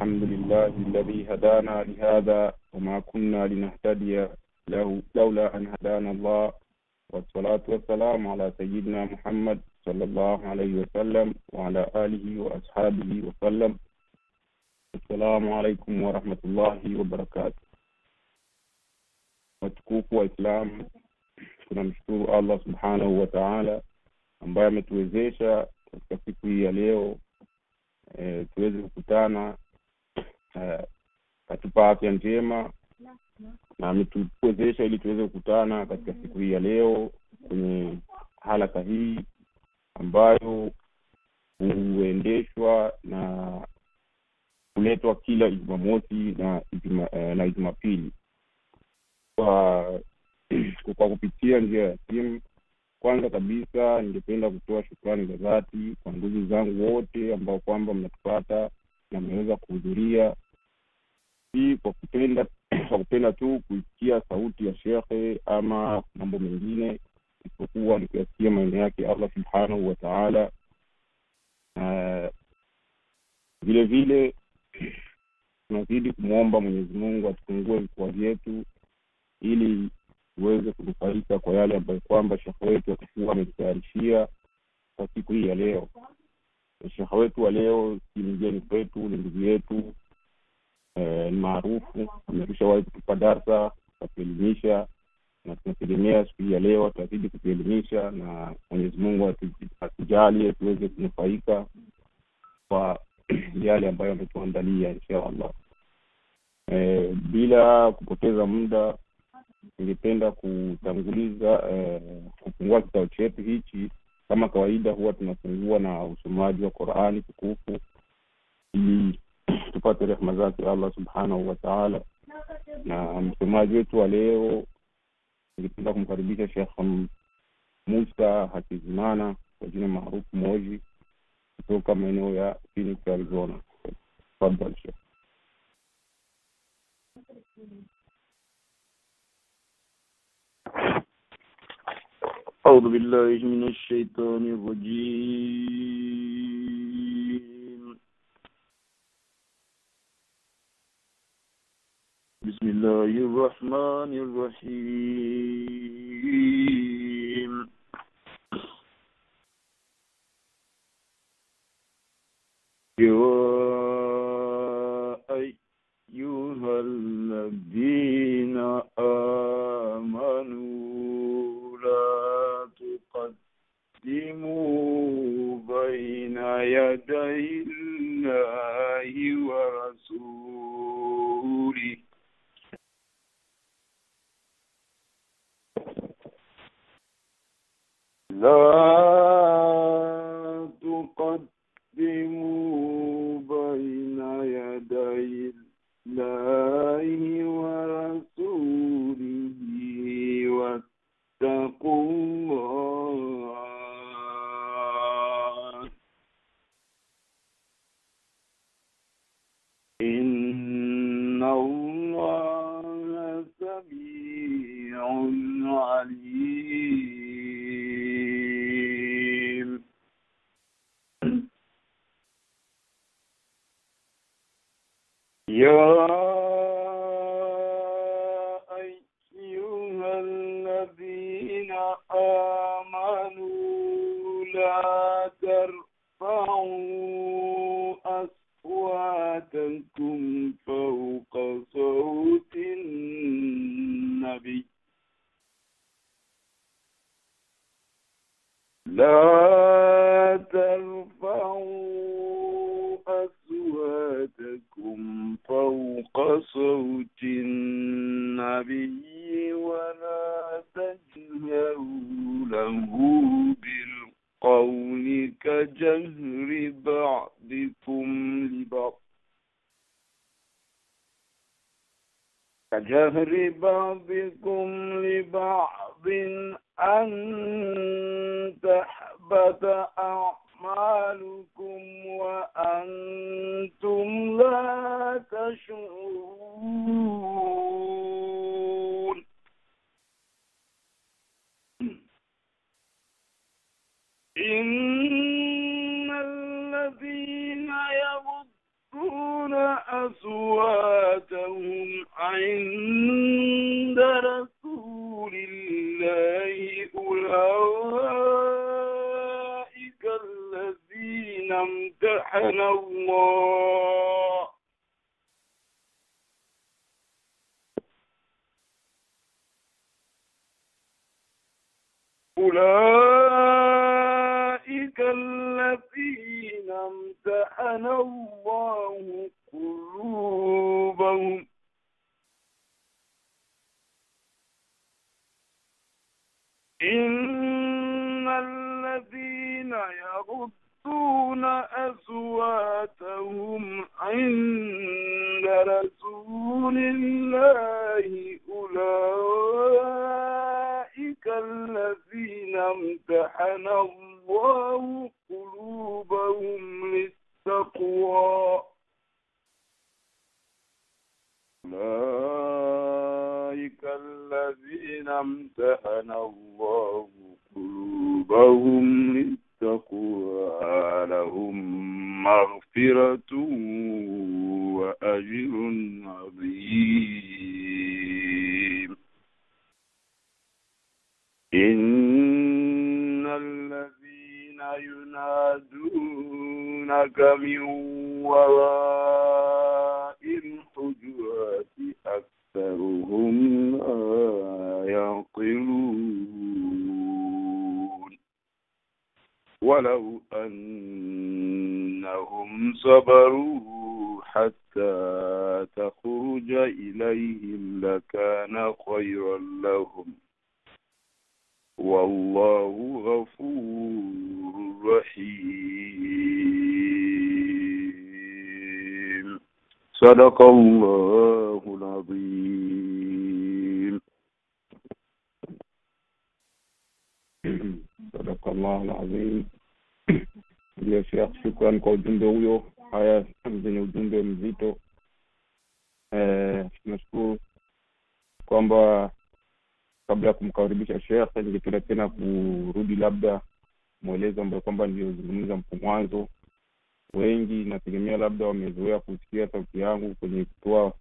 الحمد لله الذي هدانا لهذا وما كنا لنهتدي لولا أن هدانا الله، والصلاة والسلام على سيدنا محمد صلى الله عليه وسلم وعلى آله وأصحابه وسلم. السلام عليكم ورحمة الله وبركاته. Watukufu wa Islam, tunamshukuru Allah subhanahu wa ta'ala ambaye ametuwezesha katika siku hii ya leo tuweze kukutana, katupa afya njema na ametuwezesha ili tuweze kukutana katika siku hii ya leo kwenye halaka hii ambayo huendeshwa na kuletwa kila Jumamosi na Jumapili kwa kupitia njia ya simu. Kwanza kabisa ningependa kutoa shukrani za dhati kwa ndugu zangu wote ambao kwamba mnatupata na mmeweza kuhudhuria, si kwa kupenda tu kusikia sauti ya shekhe ama mambo mengine, isipokuwa ni kusikia maneno yake Allah subhanahu wa ta'ala. Vile vile tunazidi kumwomba Mwenyezi Mungu atufungue vipawa vyetu ili tuweze kunufaika kwa yale ambayo kwamba shekhe wetu atakuwa ametayarishia kwa siku hii ya leo. Shekhe wetu wa leo si mgeni kwetu, ni ndugu yetu, ni maarufu, ameshawahi kutupa darasa, kuelimisha, na tunategemea siku hii ya leo atazidi kuelimisha, na Mwenyezi Mungu atujalie tuweze kunufaika kwa yale ambayo ametuandalia inshallah. Bila kupoteza muda, ningependa kutanguliza kufungua kitabu chetu hichi. Kama kawaida huwa tunafungua na usomaji wa Qur'ani tukufu ili tupate rehema zake Allah subhanahu wa ta'ala. Na msomaji wetu wa leo ningependa kumkaribisha Sheikh Musa Hakizimana kwa jina maarufu Moji kutoka maeneo ya Phoenix, Arizona. Tafadhali Sheikh. أعوذ بالله من الشيطان الرجيم. بسم الله الرحمن الرحيم. يا أيها الذين آمنوا لا تقدموا بين يدي الله ورسوله لا تقدموا بين يدي الله ورسوله واتقوا الله إن الله سميع عليم. يا أيها الذين آمنوا لا ترفعوا أصواتكم فوق صوت النبي لا ترفعوا أصواتكم فوق صوت النبي ولا تجهروا له بالقول كجهر بعضكم لبعض أن تحبط أعمالكم وأنتم لا تشعرون. إن الذين يغضون أصواتهم عند رسول الله أولئك الذين امتحن الله امتحن الله قلوبهم إن الذين يغضون أصواتهم عند رسول الله أولئك الذين امتحن الله قلوبهم للتقوى أولئك الذين امتحن الله قلوبهم للتقوى لهم مغفرة وأجر عظيم إن الذين ينادونك من وراء الحجرات أكثرهم لا يعقلون ولو أنهم صبروا حتى تخرج إليهم لكان خيرا لهم والله غفور رحيم صدق الله العظيم. صدق الله العظيم. Ya Sheikh, shukrani kwa ujumbe huyo. Haya zenye ujumbe mzito. Tunashukuru kwamba kabla ya kumkaribisha Sheikh, ningependa tena kurudi labda muelezo ambayo kwamba nilizungumza hapo mwanzo. Wengi nategemea labda wamezoea kusikia sauti yangu kwenye kutoa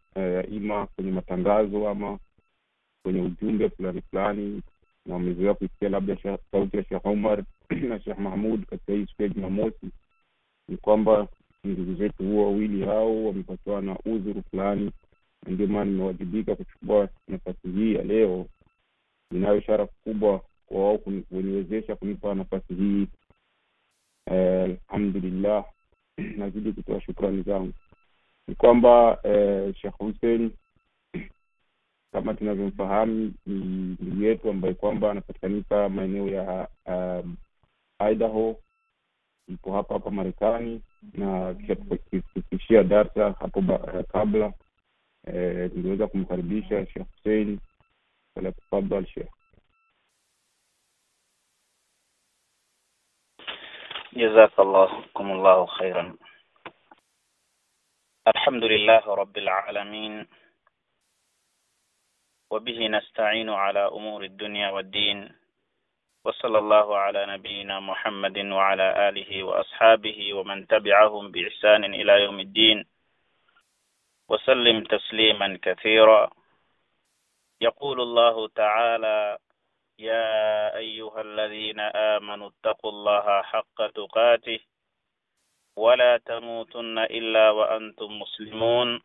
ima kwenye matangazo ama kwenye ujumbe fulani, na wamezoea kusikia labda sauti ya Sheikh Omar na Sheikh Mahmud katika hii siku ya Jumamosi. Ni kwamba ndugu zetu huo wawili hao wamepatwa na udhuru fulani, ndio maana nimewajibika kuchukua nafasi hii ya leo. Ninayo ishara kubwa kwa wao kuniwezesha kunipa nafasi hii. Alhamdulillah, nazidi kutoa shukrani zangu. Ni kwamba Sheikh Hussein kama tunavyomfahamu ni ndugu yetu ambaye kwamba anapatikanika maeneo ya Idaho, ipo hapa Marekani, na kisha darasa hapo kabla niliweza kumkaribisha Sheikh Hussein. تفضل شيخ. جزاكم الله خيرا. الحمد لله رب العالمين وبه نستعين على أمور الدنيا والدين وصلى الله على نبينا محمد وعلى آله وأصحابه ومن تبعهم بإحسان إلى يوم الدين وسلم تسليما كثيرا. يقول الله تعالى: يا أيها الذين آمنوا اتقوا الله حق تقاته ولا تموتن إلا وأنتم مسلمون.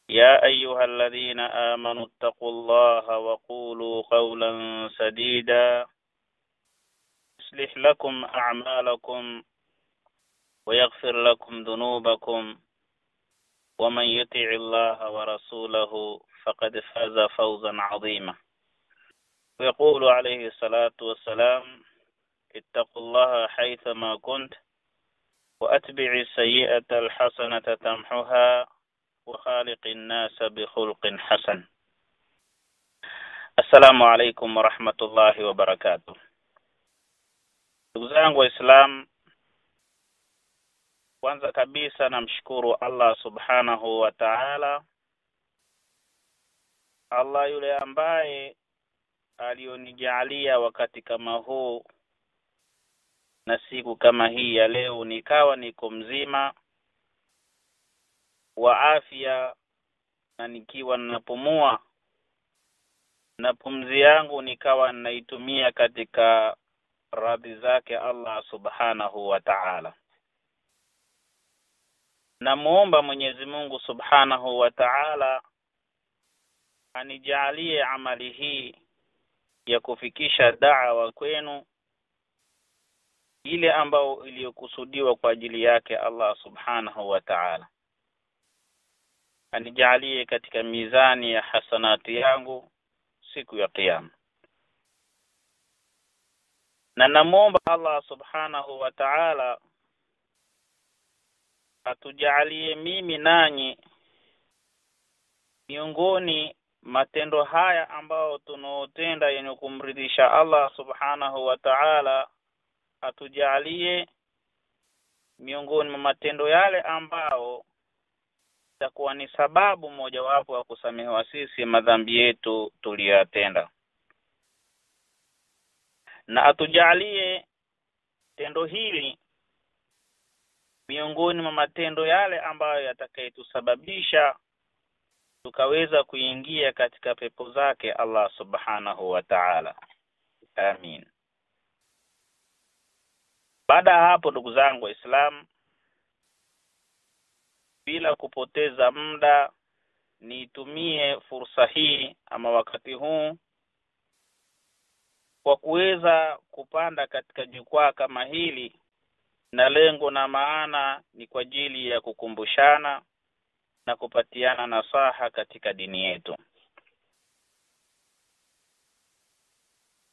يا أيها الذين آمنوا اتقوا الله وقولوا قولا سديدا يصلح لكم أعمالكم ويغفر لكم ذنوبكم ومن يطع الله ورسوله فقد فاز فوزا عظيما. ويقول عليه الصلاة والسلام: اتقوا الله حيثما كنت وأتبع السيئة الحسنة تمحها وخالق الناس بخلق حسن. السلام عليكم ورحمة الله وبركاته. Ndugu zangu Waislamu, kwanza kabisa namshukuru Allah subhanahu wa ta'ala, Allah yule ambaye alionijalia wakati kama huu na siku kama hii ya leo nikawa niko mzima wa afya na nikiwa ninapumua na pumzi yangu nikawa ninaitumia katika radhi zake Allah subhanahu wa ta'ala. Namuomba Mwenyezi Mungu subhanahu wa ta'ala anijalie amali hii ya kufikisha da'wa kwenu ile ambao iliyokusudiwa kwa ajili yake Allah subhanahu wa ta'ala. Anijalie katika mizani ya hasanati yangu siku ya kiyama. Na namuomba Allah subhanahu wa ta'ala atujalie mimi nanyi miongoni matendo haya ambao tunaotenda yenye kumridhisha Allah subhanahu wa ta'ala, atujalie miongoni mwa matendo yale ambao itakuwa ni sababu mojawapo ya kusamehewa sisi madhambi yetu tuliyotenda. Na atujalie tendo hili miongoni mwa matendo yale ambayo yatakayetusababisha tukaweza kuingia katika pepo zake Allah subhanahu wa ta'ala. Amin. Baada hapo, ndugu zangu Waislamu, bila kupoteza muda nitumie fursa hii ama wakati huu kwa kuweza kupanda katika jukwaa kama hili, na lengo na maana ni kwa ajili ya kukumbushana na kupatiana nasaha katika dini yetu.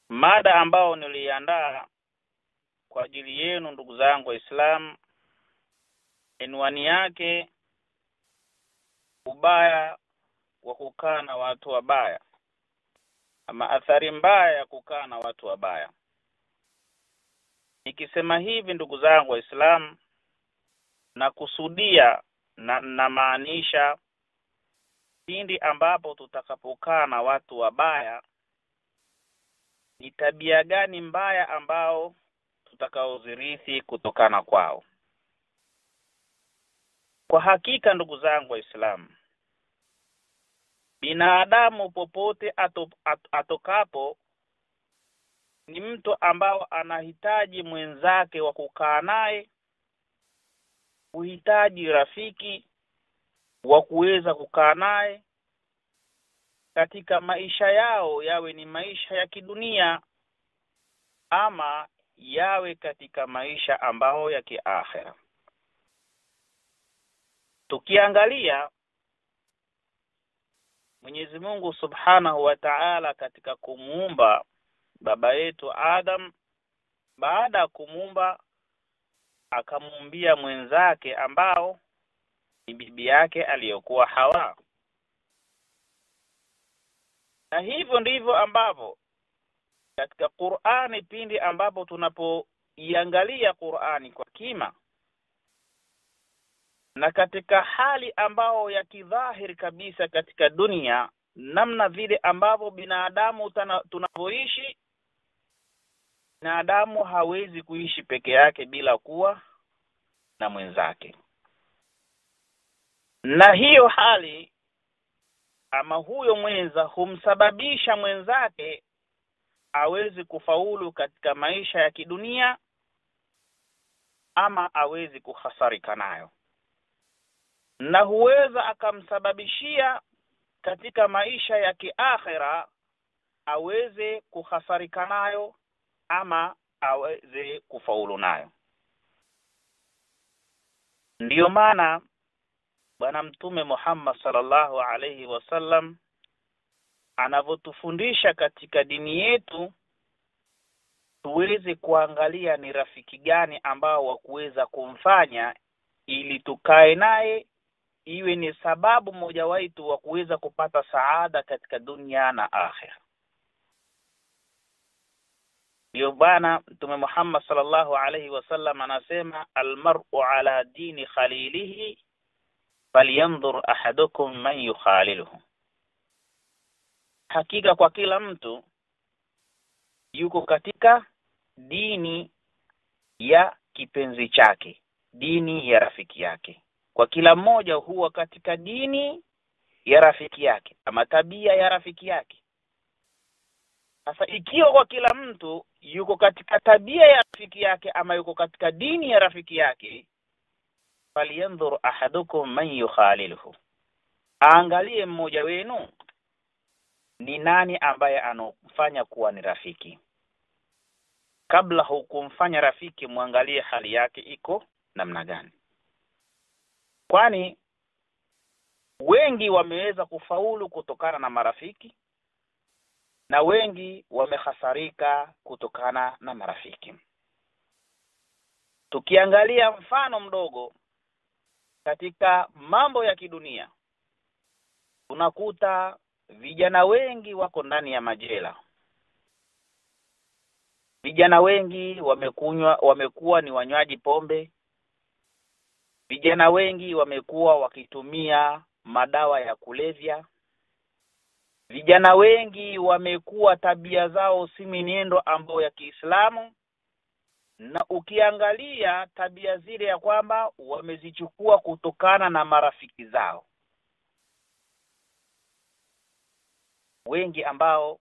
Mada ambao niliandaa kwa ajili yenu ndugu zangu Waislamu, anwani yake ubaya wa kukaa na watu wabaya, ama athari mbaya ya kukaa na watu wabaya. Nikisema hivi ndugu zangu Waislamu, na kusudia na maanisha pindi ambapo tutakapokaa na watu wabaya, ni tabia gani mbaya ambao tutakaozirithi kutokana kwao. Kwa hakika ndugu zangu Waislamu, binadamu popote atokapo ni mtu ambao anahitaji mwenzake wa kukaa naye, uhitaji rafiki wa kuweza kukaa naye katika maisha yao, yawe ni maisha ya kidunia ama yawe katika maisha ambao ya kiakhera. Tukiangalia Mwenyezi Mungu subhanahu wa ta'ala katika kumuumba baba yetu Adam, baada ya kumuumba akamuumbia mwenzake ambao ni bibi yake aliyokuwa Hawa. Na hivyo ndivyo ambavyo katika Qur'ani, pindi ambapo tunapoiangalia Qur'ani kwa kima na katika hali ambao ya kidhahiri kabisa katika dunia, namna vile ambavyo binadamu tunavyoishi, binadamu hawezi kuishi peke yake bila kuwa na mwenzake. Na hiyo hali ama huyo mwenza humsababisha mwenzake awezi kufaulu katika maisha ya kidunia ama awezi kuhasarika nayo, na huweza akamsababishia katika maisha ya kiakhira aweze kuhasarika nayo ama aweze kufaulu nayo. Ndiyo maana Bwana Mtume Muhammad sallallahu alayhi wasallam anavotufundisha katika dini yetu tuweze kuangalia ni rafiki gani ambao wa kuweza kumfanya ili tukae naye iwe ni sababu moja wetu wa kuweza kupata saada katika dunia na akhera. Ndio Bwana Mtume Muhammad sallallahu alayhi wasallam anasema, almar'u ala dini khalilihi falyanzur ahadukum man yukhaliluhu. Hakika kwa kila mtu yuko katika dini ya kipenzi chake, dini ya rafiki yake. kwa kila mmoja huwa katika dini ya rafiki yake ama tabia ya rafiki yake. Sasa ikiwa kwa kila mtu yuko katika tabia ya rafiki yake ama yuko katika dini ya rafiki yake, falyanzur ahadukum man yukhaliluhu, angalie mmoja wenu ni nani ambaye anofanya kuwa ni rafiki. Kabla hukumfanya rafiki, muangalie hali yake iko namna gani. Kwani wengi wameweza kufaulu kutokana na marafiki na wengi wamehasarika kutokana na marafiki. Tukiangalia mfano mdogo katika mambo ya kidunia, unakuta vijana wengi wako ndani ya majela. Vijana wengi wamekuwa ni wanywaji pombe. Vijana wengi wamekuwa wakitumia madawa ya kulevya. Vijana wengi wamekuwa tabia zao si mienendo ambayo ya Kiislamu, na ukiangalia tabia zile ya kwamba wamezichukua kutokana na marafiki zao. Wengi ambao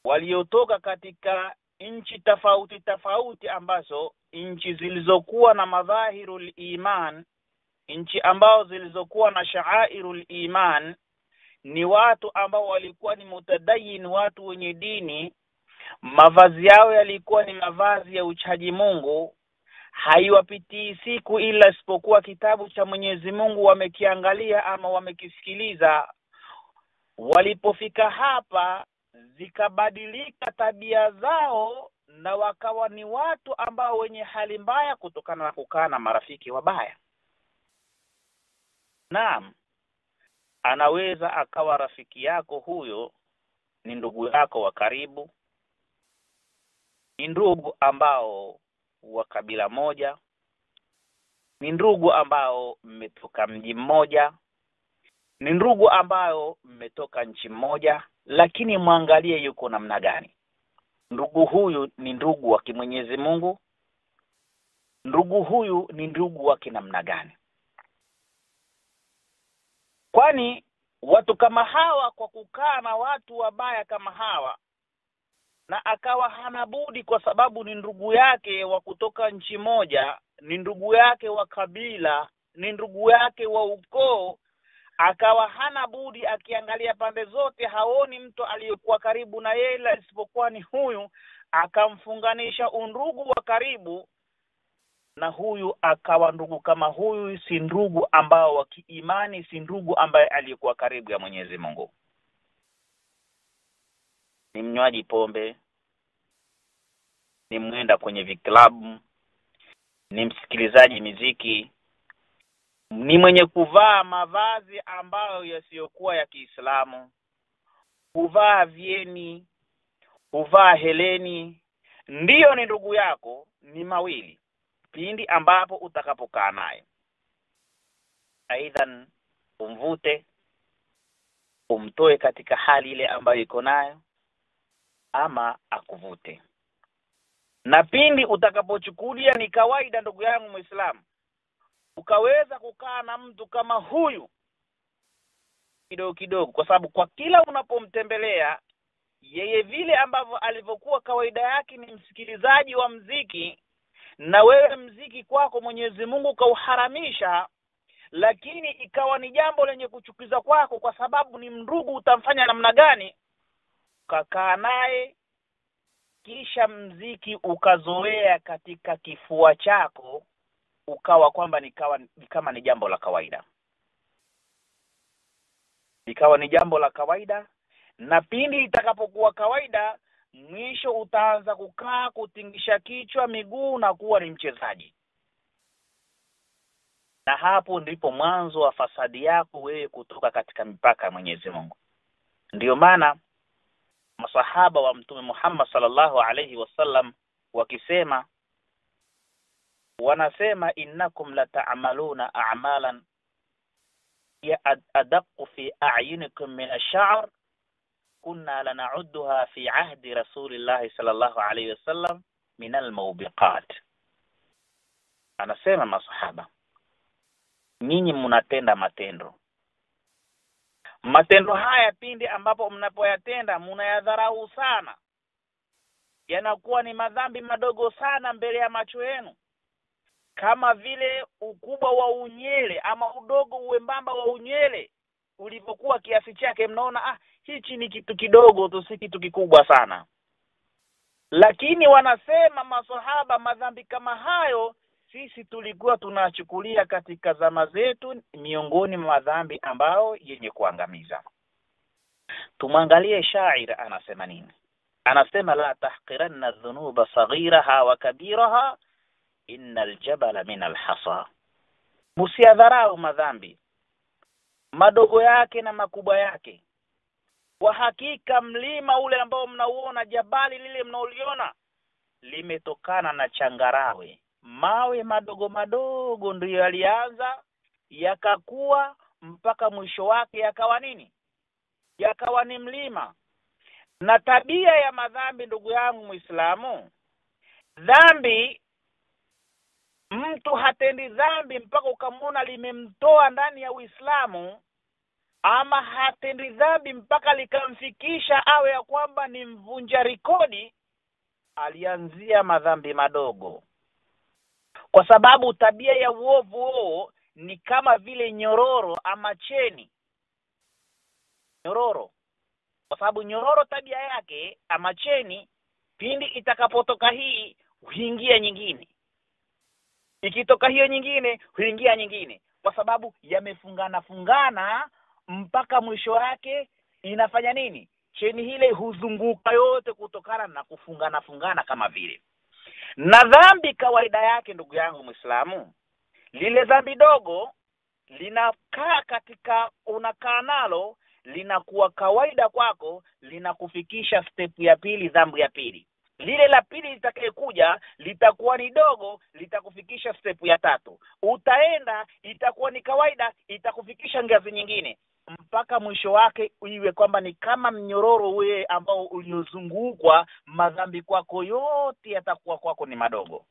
waliotoka katika nchi tofauti tofauti ambazo nchi zilizokuwa na madhahirul iman, nchi ambao zilizokuwa na sha'airul iman, ni watu ambao walikuwa ni mutadayin, watu wenye dini. Mavazi yao yalikuwa ni mavazi ya uchaji Mungu. Haiwapitii siku ila isipokuwa kitabu cha Mwenyezi Mungu wamekiangalia ama wamekisikiliza. Walipofika hapa, zikabadilika tabia zao na wakawa ni watu ambao wenye hali mbaya kutokana na kukaa na marafiki wabaya. Naam, anaweza akawa rafiki yako huyo ni ndugu yako wa karibu, ni ndugu ambao wa kabila moja, ni ndugu ambao mmetoka mji mmoja, ni ndugu ambao mmetoka nchi moja, lakini muangalie yuko namna gani. Ndugu huyu ni ndugu wa Mwenyezi Mungu? Ndugu huyu ni ndugu wa namna gani? Kwani watu kama hawa, kwa kukaa na watu wabaya kama hawa, na akawa hana budi, kwa sababu ni ndugu yake wa kutoka nchi moja, ni ndugu yake wa kabila, ni ndugu yake wa ukoo, akawa hana budi, akiangalia pande zote haoni mtu aliyekuwa karibu na yeye isipokuwa ni huyu, akamfunganisha undugu wa karibu na huyu. Akawa ndugu kama huyu si ndugu ambao wa kiimani, si ndugu ambaye aliyekuwa karibu ya Mwenyezi Mungu. Ni mnywaji pombe, ni mwenda kwenye viklabu, ni msikilizaji muziki, ni mwenye kuvaa mavazi ambayo yasiyokuwa ya Kiislamu, kuvaa vieni, kuvaa heleni, ndiyo ni ndugu yako. Ni mawili pindi ambapo utakapokaa naye, aidha umvute, umtoe katika hali ile ambayo iko nayo, ama akuvute. Na pindi utakapochukulia ni kawaida, ndugu yangu Muislamu, ukaweza kukaa na mtu kama huyu kidogo kidogo, kwa sababu kwa kila unapomtembelea yeye, vile ambavyo alivyokuwa kawaida yake ni msikilizaji wa mziki, na wewe mziki kwako Mwenyezi Mungu kauharamisha, lakini ikawa ni jambo lenye kuchukiza kwako, kwa sababu ni ndugu, utamfanya namna gani? Ukakaa naye, kisha mziki ukazoea katika kifua chako, ukawa kwamba ni kama ni jambo la kawaida. Ikawa ni jambo la kawaida, na pindi itakapokuwa kawaida, mwisho utaanza kukaa kutingisha kichwa, miguu, na kuwa ni mchezaji. Na hapo ndipo mwanzo wa fasadi yako wewe kutoka katika mipaka ya Mwenyezi Mungu. Ndiyo maana masahaba wa Mtume Muhammad sallallahu alayhi wasallam wakisema, wanasema, innakum la ta'maluna a'malan ya adaqqu fi a'yunikum min ash-sha'r kunna lana'udduha fi 'ahdi rasulillahi sallallahu alayhi wasallam min al-mawbiqat. anasema masahaba, nyinyi mnatenda matendo haya pindi ambapo mnapoyatenda mnayadharau sana, yanakuwa ni madhambi madogo sana mbele ya macho yenu, kama vile ukubwa wa unyele ama udogo uembamba wa unyele ulivyokuwa kiasi chake. Mnaona hichi ni kitu kidogo tu, si kitu kikubwa sana. Lakini wanasema maswahaba, madhambi kama hayo sisi tulikuwa tunachukulia katika zama zetu miongoni mwa madhambi ambao yenye kuangamiza. Tumwangalie shair anasema nini. Anasema, la tahqiranna dhunuba saghiraha wa kabiraha innal jabala min alhasa. Msiadharau madhambi madogo yake na makubwa yake. Kwa hakika mlima ule ambao mnauona, jabali lile mnaoliona, limetokana na changarawe. Mawe madogo madogo ndio yalianza yakakua mpaka mwisho wake yakawa nini? Yakawa ni mlima. Na tabia ya madhambi, ndugu yangu Muislamu, dhambi, mtu hatendi dhambi mpaka ukamwona limemtoa ndani ya Uislamu, ama hatendi dhambi mpaka likamfikisha awe ya kwamba ni mvunja rekodi, alianzia madhambi madogo. Kwa sababu tabia ya uovu huo ni kama vile nyororo ama cheni. Nyororo, kwa sababu nyororo tabia yake ama cheni, pindi itakapotoka hii huingia nyingine, ikitoka hiyo nyingine huingia nyingine, kwa sababu yamefungana mpaka mwisho wake inafanya nini? Cheni ile huzunguka yote kutokana na kufungana kama vile. Na dhambi kawaida yake, ndugu yangu Muislamu, lile dhambi dogo linakaa katika, unakaa nalo, linakuwa kawaida kwako, linakufikisha step ya pili, dhambi ya pili. Lile la pili litakayekuja litakuwa ni dogo, litakufikisha step ya tatu. Utaenda, itakuwa ni kawaida, itakufikisha ngazi nyingine, mpaka mwisho wake iwe kwamba ni kama mnyororo ule ambao uliozungukwa. Madhambi kwako yote yatakuwa kwako ni madogo.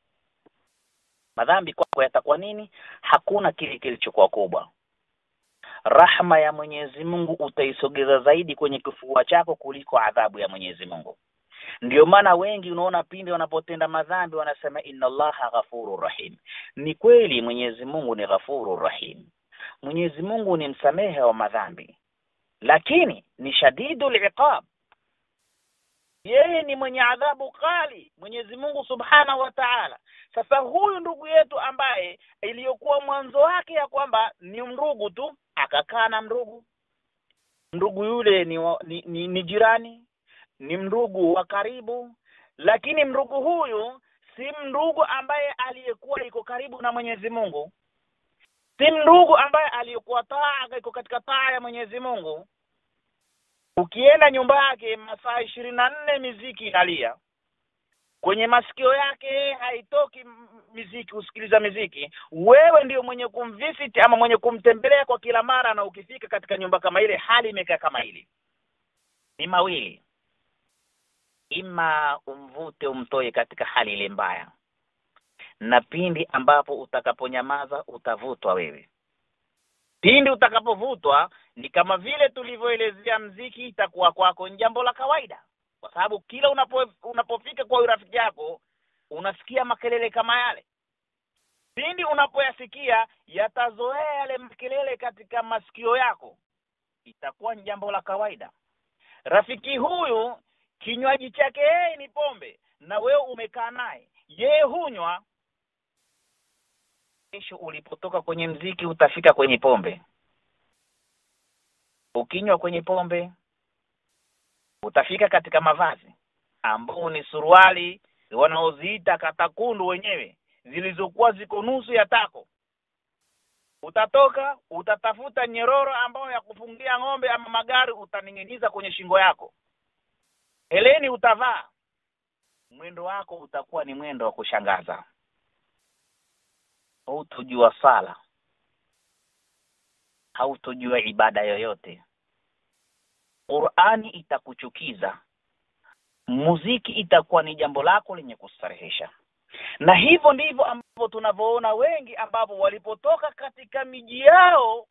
Madhambi kwako yatakuwa nini? Hakuna kile kilichokuwa kubwa. Rahma ya Mwenyezi Mungu utaisogeza zaidi kwenye kifua chako kuliko adhabu ya Mwenyezi Mungu. Ndio maana wengi unaona pindi wanapotenda madhambi wanasema inna Allaha ghafurur rahim. Ni kweli Mwenyezi Mungu ni ghafurur rahim. Mwenyezi Mungu ni msamehe wa madhambi, lakini ni shadidul iqab. Yeye ni mwenye adhabu kali, Mwenyezi Mungu Subhanahu wa Ta'ala. Sasa huyu ndugu yetu ambaye iliyokuwa mwanzo wake ya kwamba ni ndugu tu, akakaa na ndugu yule ni jirani, ni ndugu wa karibu, lakini ndugu huyu si ndugu ambaye aliyekuwa iko karibu na Mwenyezi Mungu, si ndugu ambaye aliyekuwa iko katika taa ya Mwenyezi Mungu. Ukienda nyumba yake masaa 24 miziki inalia, kwenye masikio yake haitoki miziki, usikiliza miziki. Wewe ndio mwenye kumvisit ama mwenye kumtembelea kwa kila mara, na ukifika katika nyumba kama ile hali imekaa kama ile, ni mawili: ima umvute umtoe katika hali ile mbaya, na pindi ambapo utakaponyamaza utavutwa wewe. Pindi utakapovutwa ni kama vile tulivyoelezea, mziki itakuwa kwako ni jambo la kawaida, kwa sababu kila unapofika kwa rafiki yako unasikia makelele kama yale. Pindi unapoyasikia yatazoea yale makelele katika masikio yako, itakuwa ni jambo la kawaida. Rafiki huyu kinywaji chake yeye ni pombe, na wewe umekaa naye, yeye hunywa. Kesho ulipotoka kwenye mziki utafika kwenye pombe. Ukinywa kwenye pombe utafika katika mavazi ambao ni suruali wanaoziita katakundu wenyewe, zilizokuwa ziko nusu ya tako. Utatoka utatafuta nyororo ambao ya kufungia ng'ombe ama magari, utaning'iniza kwenye shingo yako. Heleni utavaa. Mwendo wako utakuwa ni mwendo wa kushangaza. Hautojua sala, hautojua ibada yoyote. Qur'ani itakuchukiza. Muziki itakuwa ni jambo lako lenye kustarehesha. Na hivyo ndivyo ambavyo tunavyoona wengi ambao walipotoka katika miji yao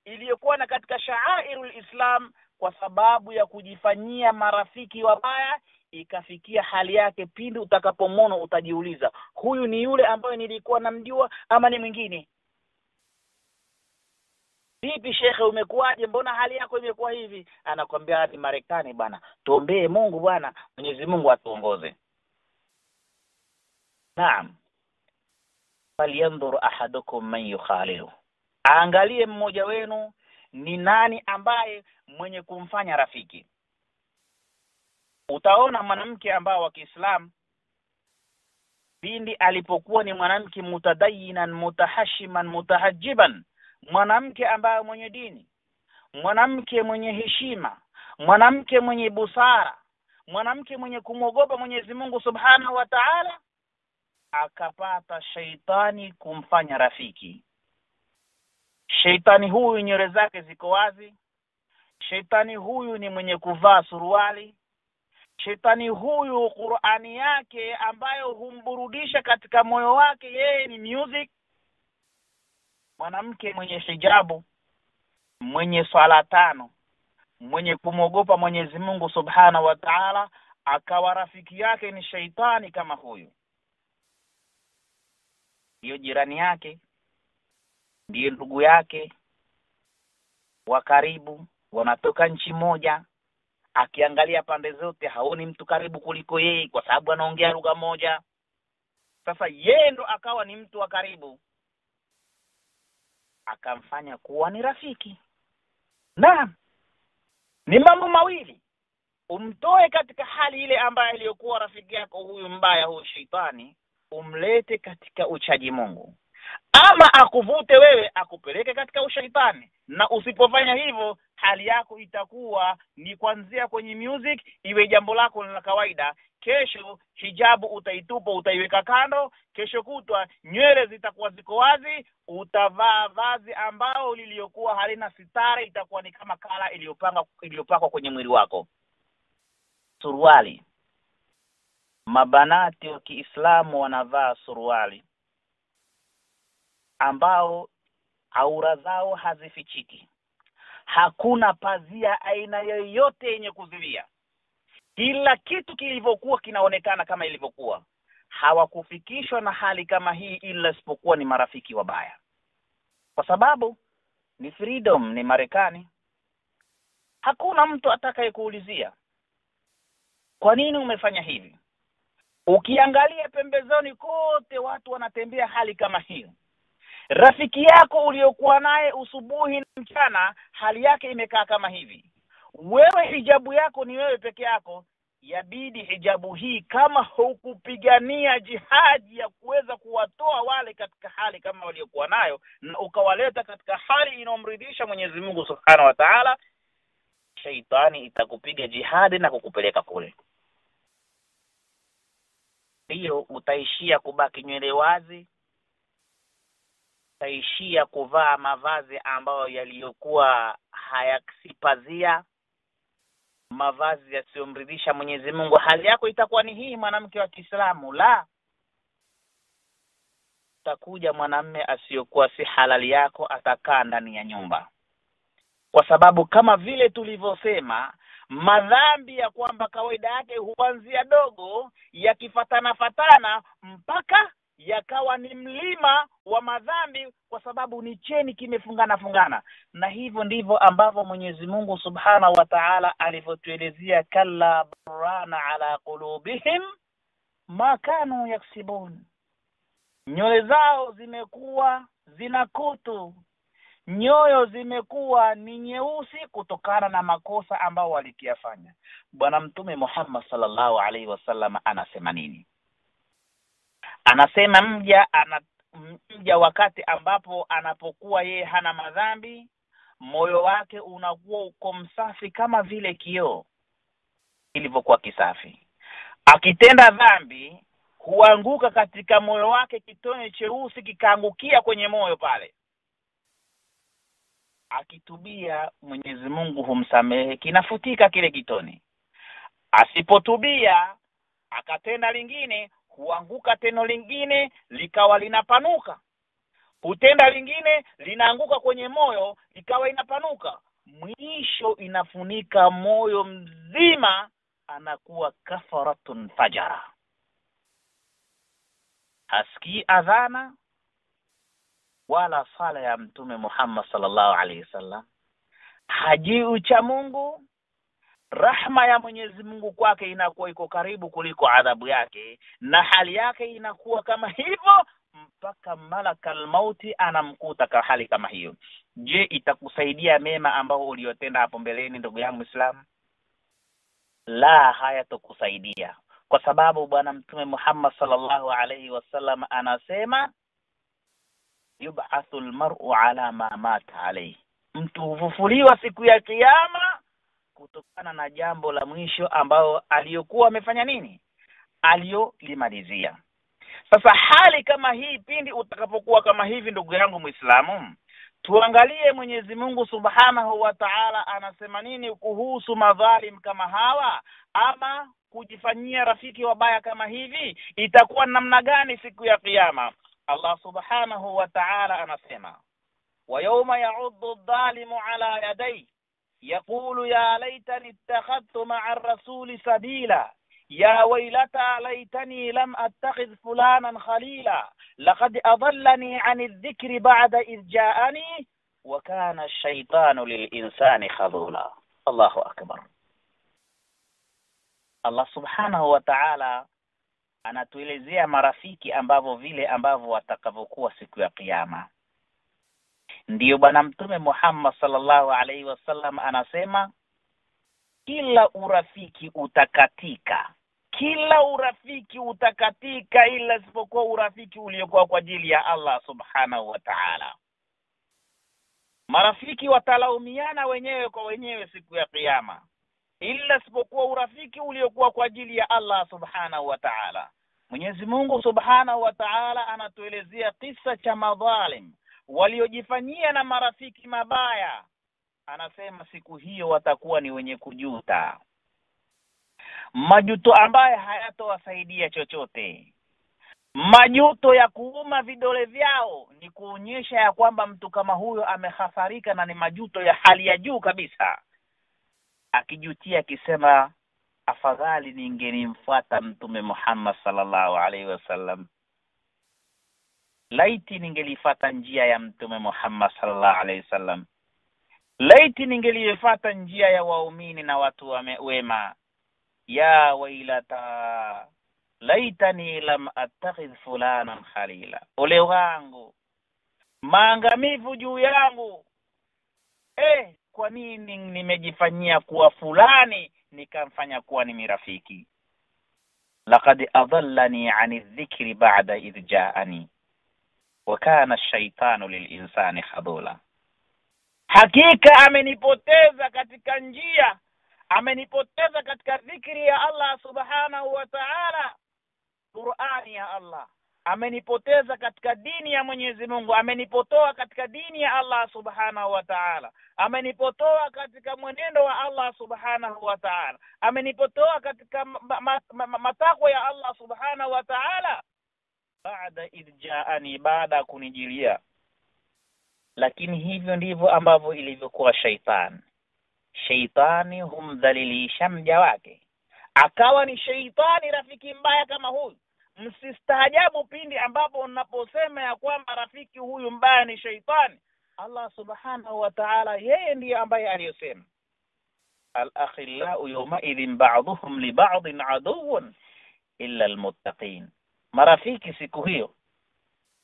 iliyokuwa na katika sha'airul Islam, kwa sababu ya kujifanyia marafiki wabaya, ikafikia hali yake pindi utakapomwona utajiuliza, huyu ni yule ambaye nilikuwa namjua ama ni mwingine? Vipi shekhe, umekuwaje? Mbona hali yako imekuwa hivi? Anakwambia ni Marekani bwana, tuombee Mungu bwana, Mwenyezi Mungu atuongoze. Naam, falyanzur ahadukum man yukhalilu, aangalie mmoja wenu ni nani ambaye mwenye kumfanya rafiki. Utaona mwanamke ambao wa Kiislamu pindi alipokuwa ni mwanamke mutadayinan, mutahashiman, mutahajjiban, mwanamke ambaye mwenye dini, mwanamke mwenye heshima, mwanamke mwenye busara, mwanamke mwenye kumwogopa Mwenyezi Mungu Subhanahu wa Ta'ala, akapata shaitani kumfanya rafiki. Shaitani huyu nywele zake ziko wazi, shaitani huyu ni mwenye kuvaa suruali, shaitani huyu Qur'ani yake ambayo humburudisha katika moyo wake yeye ni music. Mwanamke mwenye hijabu, mwenye swala tano, mwenye kumwogopa Mwenyezi Mungu Subhanahu wa Ta'ala, akawa rafiki yake ni shaitani kama huyu. Ndiyo jirani yake, ndiyo ndugu yake wa karibu, wanatoka nchi moja, akiangalia pande zote haoni mtu karibu kuliko yeye kwa sababu anaongea lugha moja. Sasa yeye ndo akawa ni mtu wa karibu, akamfanya kuwa ni rafiki. Naam, ni mambo mawili: umtoe katika hali ile ambayo iliyokuwa rafiki yako huyu mbaya, huyu shaitani, umlete katika uchaji Mungu, ama akuvute wewe akupeleke katika ushaitani. Na usipofanya hivyo, hali yako itakuwa ni kuanzia kwenye music iwe jambo lako la kawaida, kesho hijabu utaitupa, utaiweka kando, kesho kutwa nywele zitakuwa ziko wazi, utavaa vazi ambao liliokuwa halina sitara, itakuwa ni kama kala iliyopakwa kwenye mwili wako. Suruali, mabanati wa Kiislamu wanavaa suruali ambao aura zao hazifichiki, hakuna pazia aina yoyote yenye kuzuia, kila kitu kilivyokuwa kinaonekana kama ilivyokuwa. Hawakufikishwa na hali kama hii ila isipokuwa ni marafiki wabaya, kwa sababu ni freedom, ni Marekani. Hakuna mtu atakayekuulizia kwa nini umefanya hivi. Ukiangalia pembezoni kote watu wanatembea hali kama hiyo. Rafiki yako uliokuwa naye usubuhi na mchana, hali yake imekaa kama hivi. Wewe hijabu yako ni wewe peke yako, yabidi hijabu hii, kama hukupigania jihadi ya kuweza kuwatoa wale katika hali kama waliokuwa nayo na ukawaleta katika hali inomridhisha Mwenyezi Mungu Subhanahu wa Ta'ala, shaitani itakupiga jihadi na kukupeleka kule. Hiyo utaishia kubaki nywele wazi, utaishia kuvaa mavazi ambayo yaliyokuwa hayasipazia, mavazi yasiyomridhisha Mwenyezi Mungu. Hali yako itakuwa ni hii, mwanamke wa Kiislamu. La, utakuja mwanamume asiyokuwa si halali yako, atakaa ndani ya nyumba, kwa sababu kama vile tulivyosema, madhambi ya kwamba kawaida yake huanzia dogo, yakifatana mpaka yakawa ni mlima wa madhambi, kwa sababu ni cheni kimefungana. Na hivyo ndivyo ambavyo Mwenyezi Mungu Subhanahu wa Ta'ala alivyotuelezea, kalla barana ala qulubihim ma kanu yaksibun. Nyoyo zao zimekuwa zina kutu, nyoyo zimekuwa ni nyeusi kutokana na makosa ambao walikiyafanya. Bwana Mtume Muhammad sallallahu alaihi wasallam anasema nini? Anasema mja wakati ambapo anapokuwa yeye hana madhambi, moyo wake unakuwa uko msafi kama vile kioo ilivyokuwa kisafi. Akitenda dhambi, huanguka katika moyo wake kitone cheusi, kikaangukia kwenye moyo pale. Akitubia, Mwenyezi Mungu humsamehe, kinafutika kile kitone. Asipotubia akatenda lingine, huanguka teno lingine likawa linapanuka, hutenda lingine linaanguka kwenye moyo ikawa inapanuka, mwisho inafunika moyo mzima, anakuwa kafaratun fajara. Hasikii adhana wala sala ya Mtume Muhammad sallallahu alaihi wasallam, hajui ucha Mungu, rahma ya Mwenyezi Mungu kwake inakuwa iko karibu kuliko adhabu yake, na hali yake inakuwa kama hivyo mpaka malakal mauti anamkuta kwa hali kama hiyo. Je, itakusaidia mema ambao uliyotenda hapo mbeleni, ndugu yangu Muislamu? La, hayatokusaidia, kwa sababu bwana Mtume Muhammad sallallahu alaihi wasallam anasema yub'athul mar'u ala ma mata alayhi, mtu hufufuliwa siku ya kiyama kutokana na jambo la mwisho ambao aliyokuwa amefanya nini, aliyolimalizia. Sasa hali kama hii, pindi utakapokuwa kama hivi, ndugu yangu Muislamu, tuangalie Mwenyezi Mungu Subhanahu wa Ta'ala anasema nini kuhusu madhalim kama hawa, ama kujifanyia rafiki wabaya kama hivi itakuwa namna gani siku ya kiyama. Allah Subhanahu wa Ta'ala anasema, wa yawma ya'uddu adh-dhalimu ala yadayhi yaqulu ya laitani ittakhadhtu ma'a ar-rasuli sabila ya waylata laitani lam attakhidh fulanan khalila laqad adallani 'ani adh-dhikri ba'da idh ja'ani wa kana ash-shaytanu lil-insani khadhula. Allahu akbar. Allah Subhanahu wa Ta'ala anatuelezea marafiki ambavyo watakavyokuwa siku ya kiyama. Ndiyo bwana Mtume Muhammad sallallahu alaihi wasallam anasema, kila urafiki utakatika ila isipokuwa urafiki uliokuwa kwa ajili ya Allah Subhanahu wa Ta'ala. Marafiki watalaumiana wenyewe kwa wenyewe siku ya kiyama, ila isipokuwa urafiki uliokuwa kwa ajili ya Allah Subhanahu wa Ta'ala. Mwenyezi Mungu Subhanahu wa Ta'ala anatuelezea kisa cha madhalim waliojifanyia na marafiki mabaya. Anasema siku hiyo watakuwa ni wenye kujuta, majuto ambaye hayatowasaidia chochote. Majuto ya kuuma vidole vyao ni kuonyesha ya kwamba mtu kama huyo amehasarika, na ni majuto ya hali ya juu kabisa, akijutia akisema afadhali ningenimfuata Mtume Muhammad sallallahu alaihi wasallam, laiti ningelifuata njia ya Mtume Muhammad sallallahu alaihi wasallam, laiti ningelifuata njia ya waumini na watu wema, ya wailata laitani lam attakhidh fulanan khalila, ole wangu, maangamivu juu yangu, kwa nini nimejifanyia kuwa fulani nikamfanya kuwa ni mirafiki. Laqad adallani 'ani dhikri ba'da idh ja'ani wa kana ash-shaytanu lil-insani khadula, hakika amenipoteza katika njia, amenipoteza katika dhikri ya Allah Subhanahu wa Ta'ala, Qur'ani ya Allah, amenipoteza katika dini ya Mwenyezi Mungu, amenipotoa katika dini ya Allah Subhanahu wa Ta'ala, amenipotoa katika mwenendo wa Allah Subhanahu wa Ta'ala, amenipotoa katika matakwa ya Allah Subhanahu wa Ta'ala, baada idh ja'ani, baada kunijilia. Lakini hivyo ndivyo ambavyo ilivyokuwa shaytan. Shaytani humdhalilisha mja wake, akawa ni shaytani rafiki mbaya kama huyu. Msistaajabu pindi ambapo unaposema ya kwamba rafiki huyu mbaya ni shaytani. Allah Subhanahu wa Ta'ala yeye ndiye ambaye aliyosema, al-akhillau yawma idhin ba'dhuhum li ba'dhin aduwwun illa al-muttaqin, marafiki siku hiyo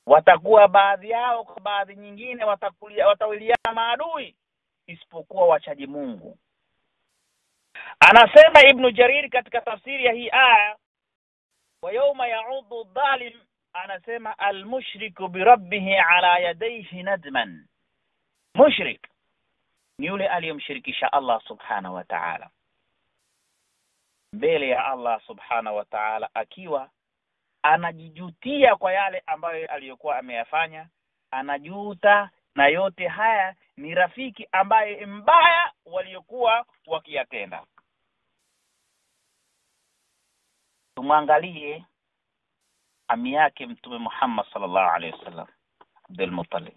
watakuwa baadhi yao kwa baadhi nyingine watawiliana maadui isipokuwa wachaji Mungu. Anasema Ibn Jarir katika tafsiri ya hii aya, wa yawma ya'uddu adh-dhalim, anasema al-mushriku bi rabbih ala yadayhi nadman. Mushrik ni yule aliyemshirikisha Allah Subhanahu wa Ta'ala mbele ya Allah Subhanahu wa Ta'ala, akiwa anajijutia kwa yale ambayo aliyokuwa ameyafanya, anajuta, na yote haya ni rafiki ambaye mbaya waliokuwa wakiyatenda. Tumwangalie ami yake Mtume Muhammad sallallahu alaihi wasallam, Abdul Muttalib.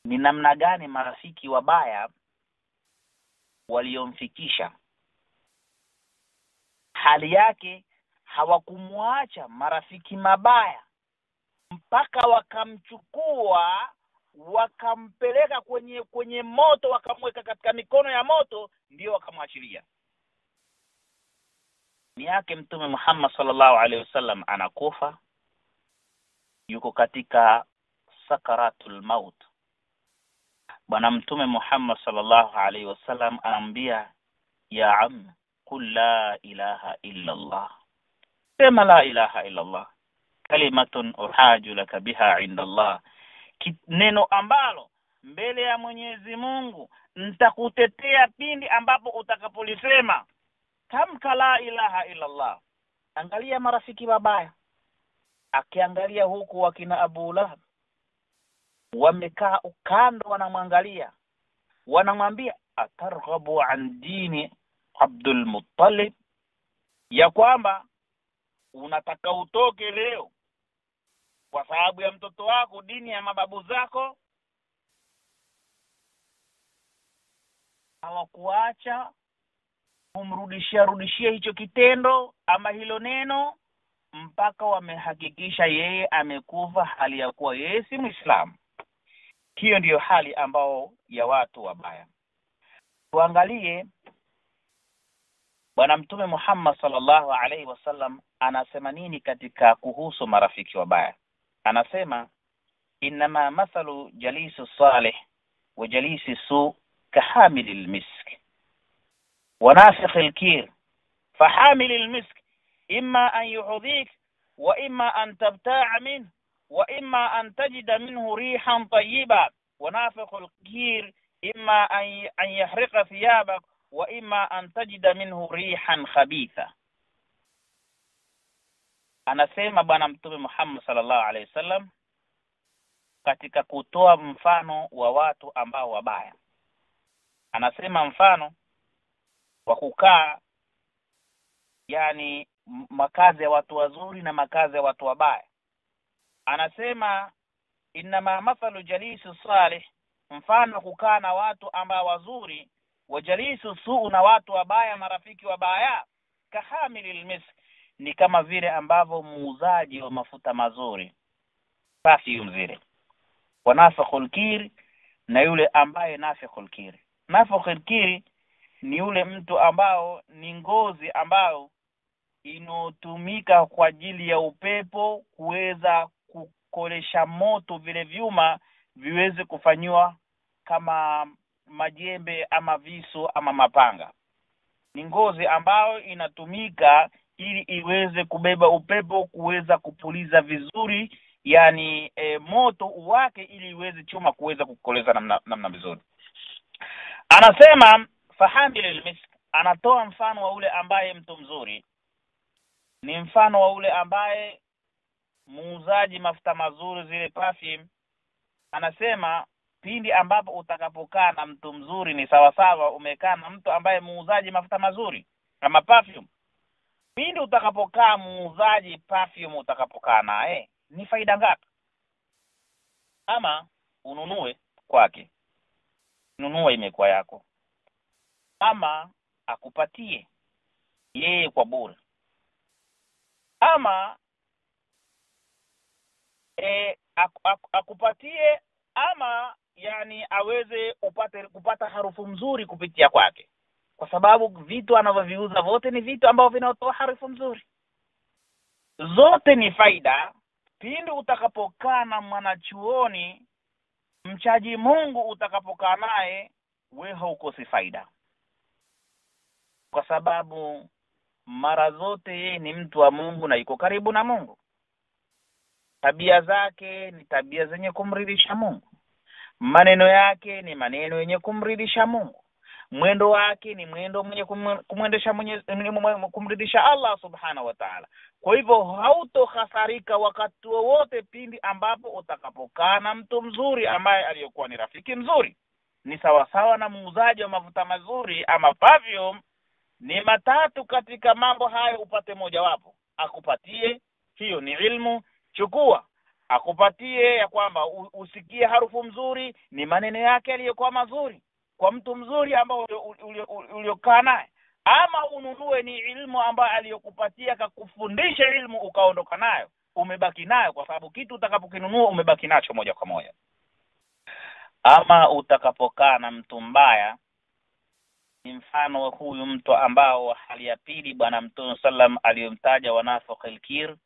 Ni namna gani marafiki wabaya waliomfikisha hali yake, hawakumwacha marafiki mabaya mpaka wakamchukua wakampeleka kwenye moto, wakamweka katika mikono ya moto, ndio wakamwachilia. Ni yake Mtume Muhammad sallallahu alaihi wasallam anakufa, yuko katika sakaratul maut. Bwana Mtume Muhammad sallallahu alaihi wasallam anambia, ya am, qul la ilaha illa Allah, sema la ilaha illa Allah, kalimatun uhaju laka biha inda Allah, neno ambalo mbele ya Mwenyezi Mungu nitakutetea pindi ambapo utakapolisema. Tamka la ilaha illa Allah. Angalia marafiki wabaya, akiangalia huku wakina Abu Lahab wamekaa ukando, wanamwangalia, wanamwambia atarghabu an dini Abdul Muttalib, ya kwamba unataka utoke leo kwa sababu ya mtoto wako, dini ya mababu zako. Hawakuacha kumrudishia hicho kitendo ama hilo neno mpaka wamehakikisha yeye amekufa hali ya kuwa yeye si Muislamu. Hiyo ndiyo hali ambao ya watu wabaya. Tuangalie Bwana Mtume Muhammad sallallahu alaihi wasallam anasema nini katika kuhusu marafiki wabaya. Anasema, inma mathalu jalisi salih wa jalisi su kahamilil misk wa nafikhil kir. Fahamilil misk imma an yuhdhik wa imma an tabta'a min wa imma an tajida minhu rihan tayyiba, wa nafikhul kir imma an yahriqa thiyabak wa imma an tajida minhu rihan khabitha. Anasema Bwana Mtume Muhammad sallallahu alaihi wasallam katika kutoa mfano wa watu ambao wabaya. Anasema mfano wa kukaa, yani makazi ya watu wazuri na makazi ya watu wabaya. Anasema inma mathalu jalisi salih, mfano kukaa na watu ambao wazuri, wa jalisi suu, na watu wabaya, marafiki wabaya, kahamilil misk, ni kama vile ambavyo muuzaji wa mafuta mazuri, perfume zile, wa nafikhul kir, na yule ambaye nafikhul kir. Nafikhul kir ni yule mtu ambao ni ngozi ambao inotumika kwa ajili ya upepo kuweza kukolesha moto vile vyuma viweze kufanywa kama majembe ama visu ama mapanga. Ni ngozi ambayo inatumika ili iweze kubeba upepo kuweza kupuliza vizuri, yani moto wake, ili iweze chuma kuweza kukoleza namna vizuri. Anasema fahamilil misk, anatoa mfano wa ule ambaye mtu mzuri ni mfano wa ule ambaye muuzaji mafuta mazuri, zile perfume. Anasema pindi ambapo utakapokaa na mtu mzuri ni sawa sawa umekaa na mtu ambaye muuzaji mafuta mazuri kama perfume. Pindi utakapokaa muuzaji perfume, utakapokaa naye ni faida ngapi? Ama ununue kwake, nunua imekuwa yako, ama akupatie yeye kwa bure, ama akupatie, ama yani aweze kupata harufu mzuri kupitia kwake, kwa sababu vitu anavyoviuza vote ni vitu ambavyo vinatoa harufu mzuri. Zote ni faida. Pindi utakapokaa na mwanachuoni mchaji Mungu, utakapokaa naye wewe haukosi faida, kwa sababu mara zote yeye ni mtu wa Mungu na yuko karibu na Mungu. Tabia zake ni tabia zenye kumridhisha Mungu, maneno yake ni maneno yenye kumridhisha Mungu, mwendo wake ni mwendo mwenye kumridhisha Allah subhanahu wa ta'ala. Kwa hivyo hautohasarika wakati wowote pindi ambapo utakapokaa na mtu mzuri ambaye aliyokuwa ni rafiki mzuri. Ni sawa sawa na muuzaji wa mafuta mazuri ama perfume. Ni matatu katika mambo hayo upate moja wapo, akupatie hiyo ni ilmu. Chukua akupatie ya kwamba usikie harufu mzuri, ni maneno yake aliyokuwa mazuri kwa mtu mzuri ambao uliokaa naye, ama ununue ni ilmu ambayo aliyokupatia akakufundisha ilmu ukaondoka nayo, umebaki nayo, kwa sababu kitu utakapokinunua umebaki nacho moja kwa moja. Ama utakapokaa na mtu mbaya, ni mfano wa huyu mtu ambao hali ya pili bwana Mtume sallam aliyomtaja wanafiq al-kir,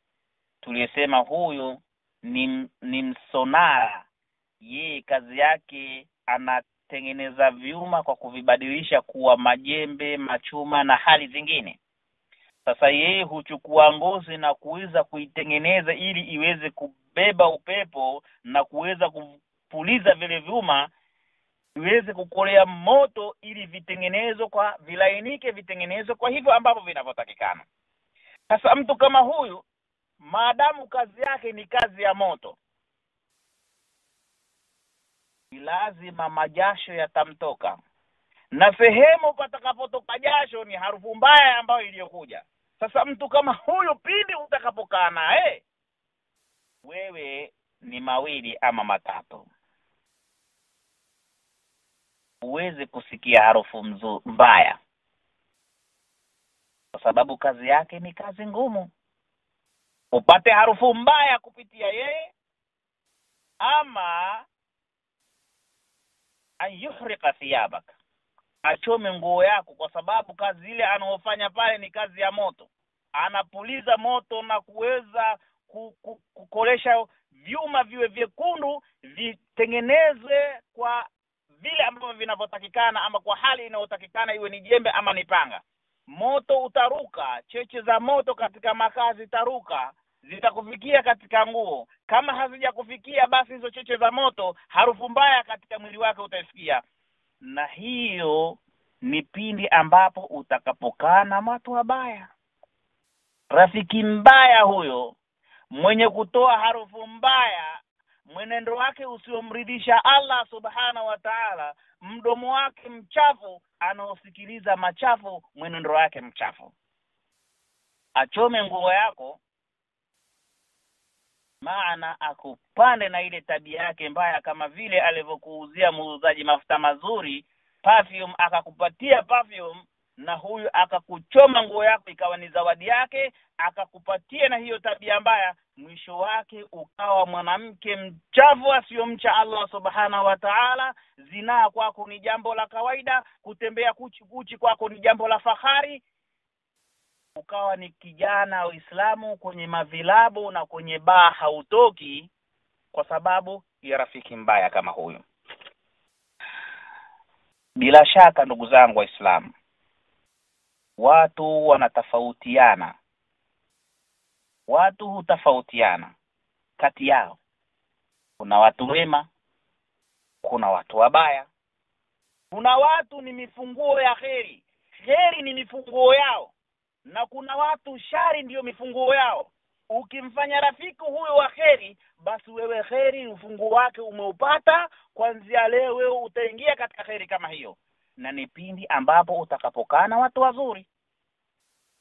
tuliyesema huyu ni msonara. Yeye kazi yake anatengeneza vyuma kwa kuvibadilisha kuwa majembe, machuma na hali zingine. Sasa yeye huchukua ngozi na kuweza kuitengeneza ili iweze kubeba upepo na kuweza kupuliza vile vyuma iweze kukolea moto ili vitengenezwe kwa vilainike, vitengenezwe kwa hivyo ambavyo vinavyotakikana. Sasa mtu kama huyu, maadamu kazi yake ni kazi ya moto, lazima majasho yatamtoka, na sehemu patakapotoka jasho ni harufu mbaya ambayo iliyokuja. Sasa mtu kama huyu pindi utakapokaa naye, wewe ni mawili ama matatu, uweze kusikia harufu mbaya, kwa sababu kazi yake ni kazi ngumu. Upate harufu mbaya kupitia yeye, ama ayuhrika thiyabak, achome nguo yako, kwa sababu kazi ile anayofanya pale ni kazi ya moto. Anapuliza moto na kuweza kukolesha vyuma viwe vyekundu, vitengenezwe kwa vile ambavyo vinavyotakikana, ama kwa hali inayotakikana, iwe ni jembe ama ni panga. Moto utaruka, cheche za moto katika makazi taruka, zitakufikia katika nguo. Kama hazijakufikia, basi hizo cheche za moto, harufu mbaya katika mwili wake utaisikia. Na hiyo ni pindi ambapo utakapokaa na watu wabaya. Rafiki mbaya huyo, mwenye kutoa harufu mbaya, mwenendo wake usiomridhisha Allah subhanahu wa ta'ala, mdomo wake mchafu, anaosikiliza machafu, mwenendo wake mchafu. Achome nguo yako, maana akupande na ile tabia yake mbaya, kama vile alivyokuuzia muuzaji mafuta mazuri, perfume, akakupatia perfume, na huyu akakuchoma nguo yako ikawa ni zawadi yake, akakupatia na hiyo tabia mbaya, mwisho wake ukawa mwanamke mchafu asiyomcha Allah subhanahu wa ta'ala. Zinaa kwako ni jambo la kawaida, kutembea kuchi kwako ni jambo la fahari, ukawa ni kijana wa Uislamu kwenye mavilabu na kwenye baa hautoki, kwa sababu ya rafiki mbaya kama huyu. Bila shaka ndugu zangu Waislamu, watu wanatofautiana, watu hutafautiana kati yao. Kuna watu wema, kuna watu wabaya, kuna watu ni mifunguo ya kheri, kheri ni mifunguo yao, na kuna watu shari ndiyo mifunguo yao. Ukimfanya rafiki huyo wa kheri, basi wewe kheri ufunguo wake umeupata. Kuanzia leo wewe utaingia katika kheri kama hiyo, na ni pindi ambapo utakapokaa na watu wazuri.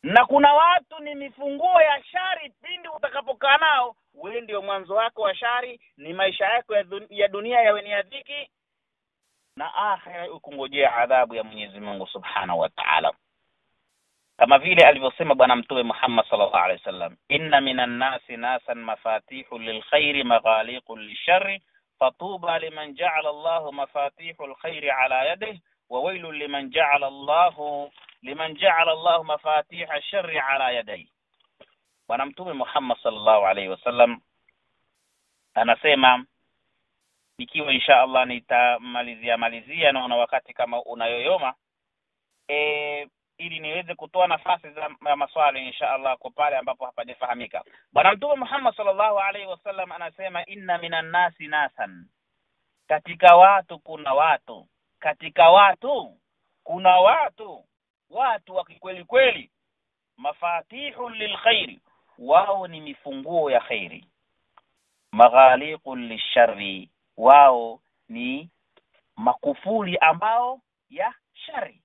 Na kuna watu ni mifunguo ya shari, pindi utakapokaa nao, wewe ndio mwanzo wako wa shari, ni maisha yako ya dunia yawe ni ya dhiki, na akhira ukungojea adhabu ya Mwenyezi Mungu Subhanahu wa Ta'ala. Kama vile alivyosema bwana Mtume Muhammad sallallahu alaihi wasallam, inna minan nasi nasan mafatihu lilkhairi maghaliqu lisharri fatuba liman ja'ala Allahu mafatihu alkhairi ala yadihi wa wailun liman ja'ala Allahu mafatiha ash-sharri ala yadihi. Bwana Mtume Muhammad sallallahu alaihi wasallam anasema, ikiwa insha Allah nitamalizia naona wakati kama unayoyoma, ili niweze kutoa nafasi za maswali insha Allah kwa pale ambapo hapajafahamika. Bwana Mtume Muhammad sallallahu alaihi wasallam anasema, inna minan nasi nasan, katika watu kuna watu, katika watu kuna watu wa kweli kweli, mafatihu lilkhairi, wao ni mifunguo ya khairi, maghaliqu lisharri, wao ni makufuli ambao ya shari.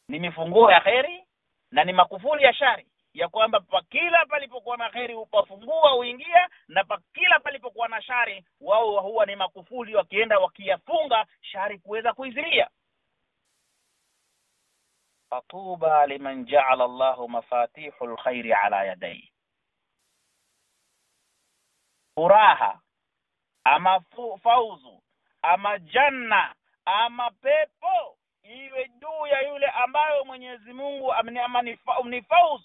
Ni mifunguo ya khairi na ni makufuli ya shari. ya kwamba pa kila palipokuwa na kheri upafungua uingia, na pa kila palipokuwa na shari wao huwa ni makufuli, wakienda wakiyafunga shari kuweza kuizilia. Fatuba liman ja'ala Allahu mafatihul khairi ala yadayhi. Furaha ama fauzu ama janna ama pepo iwe juu ya yule ambayo Mwenyezi Mungu ni fauzu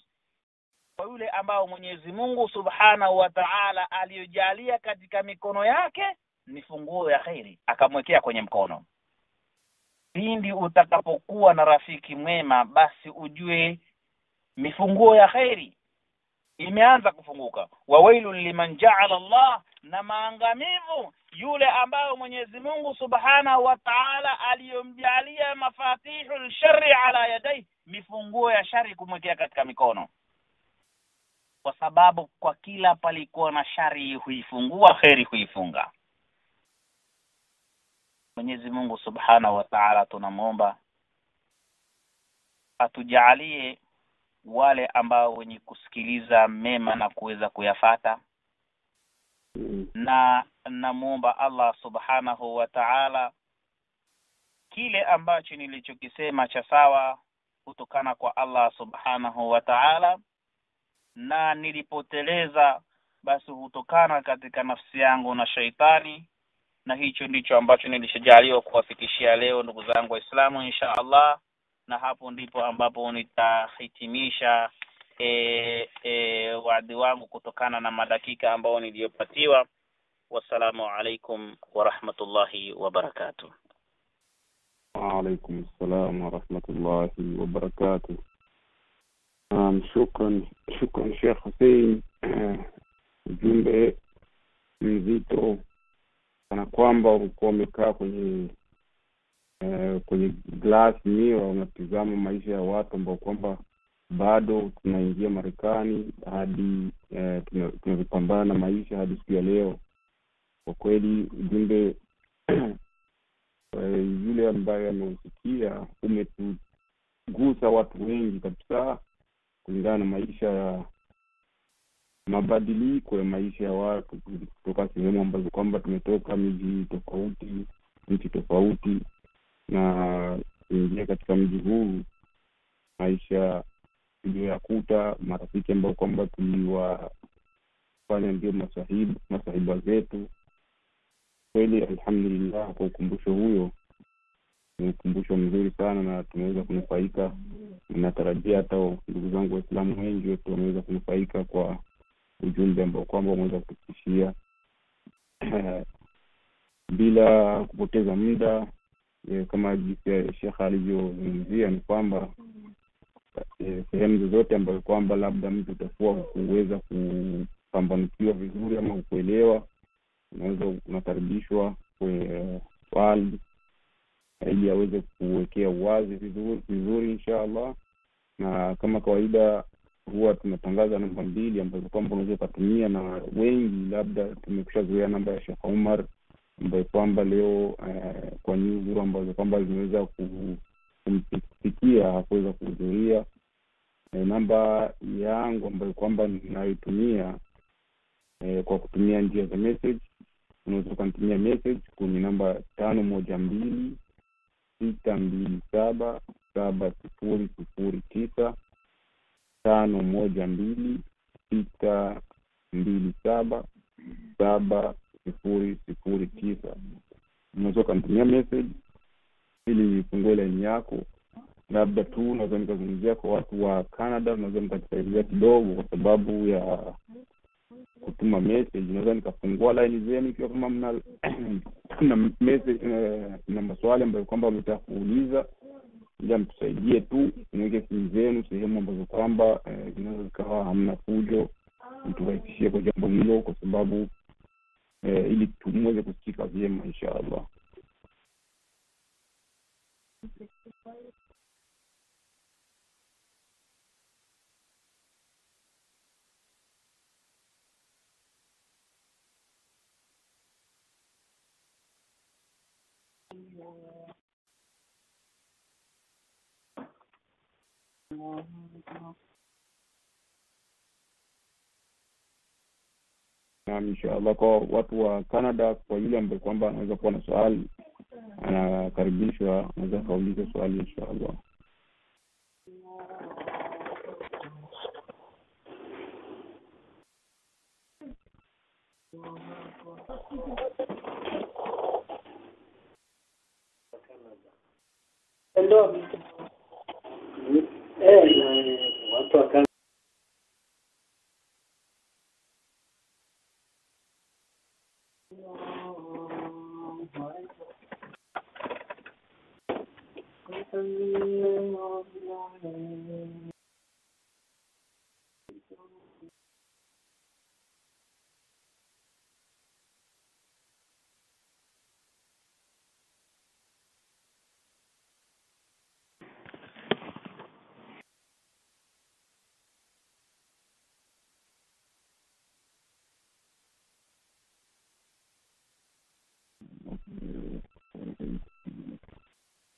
kwa yule ambao Mwenyezi Mungu Subhanahu wa Ta'ala aliyojalia katika mikono yake ni funguo ya khairi, akamwekea kwenye mkono. Pindi utakapokuwa na rafiki mwema, basi ujue mifunguo ya khairi imeanza kufunguka. Wawailu liman ja'ala Allah, na maangamivu yule ambayo Mwenyezi Mungu Subhanahu wa Ta'ala aliyomjalia mafatihul sharri ala yadayhi, mifunguo ya shari kumwekea katika mikono. Kwa sababu kwa kila palikuwa na shari huifungua, khairi huifunga. Mwenyezi Mungu Subhanahu wa Ta'ala tunamuomba atujalie wale ambao wenye kusikiliza mema na kuweza kuyafata. Na namuomba Allah Subhanahu wa Ta'ala kile ambacho nilichokisema cha sawa kutokana kwa Allah Subhanahu wa Ta'ala, na nilipoteleza basi hutokana katika nafsi yangu na shaitani, na hicho ndicho ambacho nilishajaliwa kuwafikishia leo ndugu zangu Waislamu insha Allah. Na hapo ndipo ambapo nitahitimisha wadi wangu kutokana na madakika ambao niliyopatiwa. Wassalamu alaikum wa rahmatullahi wa barakatuh. Wa alaikum assalam wa rahmatullahi wa barakatuh. Shukran Sheikh Hussein, ujumbe mzito kana kwamba ulikuwa umekaa kwenye glass mirror unatizama maisha ya watu ambao kwamba bado tunaingia Marekani hadi tunapambana na maisha hadi siku ya leo. Kwa kweli ujumbe yule ambaye ameusikia umetugusa watu wengi kabisa, kulingana na maisha ya mabadiliko ya maisha ya watu kutoka sehemu ambazo kwamba tumetoka miji tofauti, nchi tofauti, na kuingia katika mji huu, maisha tuliyoyakuta, marafiki ambao kwamba tuliwafanya ndio masahiba zetu. Kweli alhamdulillah kwa ukumbusho huyo, ni ukumbusho mzuri sana na tumeweza kunufaika. Ninatarajia hata ndugu zangu Waislamu wengi wetu wameweza kunufaika kwa ujumbe ambao kwamba wameweza kufikishia. Bila kupoteza muda, kama jinsi Sheikh alivyozungumzia, ni kwamba sehemu zozote ambazo kwamba labda mtu utakuwa kuweza kupambanikiwa vizuri ama kuelewa, unakaribishwa kwa swali ili aweze kuwekea uwazi vizuri inshallah. Na kama kawaida huwa tunatangaza namba 2 ambazo kwamba unaweza kutumia, na wengi labda tumekushazoea namba ya Sheikh Omar ambayo kwamba leo kwa nyuzi ambazo kwamba zimeweza kumfikia hakuweza kuhudhuria. Namba yangu ambayo kwamba ninaitumia kwa kutumia njia za message, unaweza kunitumia message kwenye namba 512-627-7009, 512-627-7009. Unaweza kunitumia message ili nifungue line yako. Labda tu naweza nikazungumzia kwa watu wa Canada, naweza nikakusaidia kidogo kwa sababu ya kutuma message. Naweza nikafungua line zenu ikiwa kama mna message na maswali ambayo kwamba mtaka kuuliza, ili mtusaidie tu mweke simu zenu sehemu ambazo kwamba zinaweza zikawa hamna fujo, mtuwaishie kwa jambo hilo, kwa sababu ili tumweze kusikika vyema inshallah. inshallah kwa watu wa Canada, kwa yule ambaye kwamba anaweza kuwa na swali anakaribishwa, anaweza kauliza swali inshallah. Ndio watu wa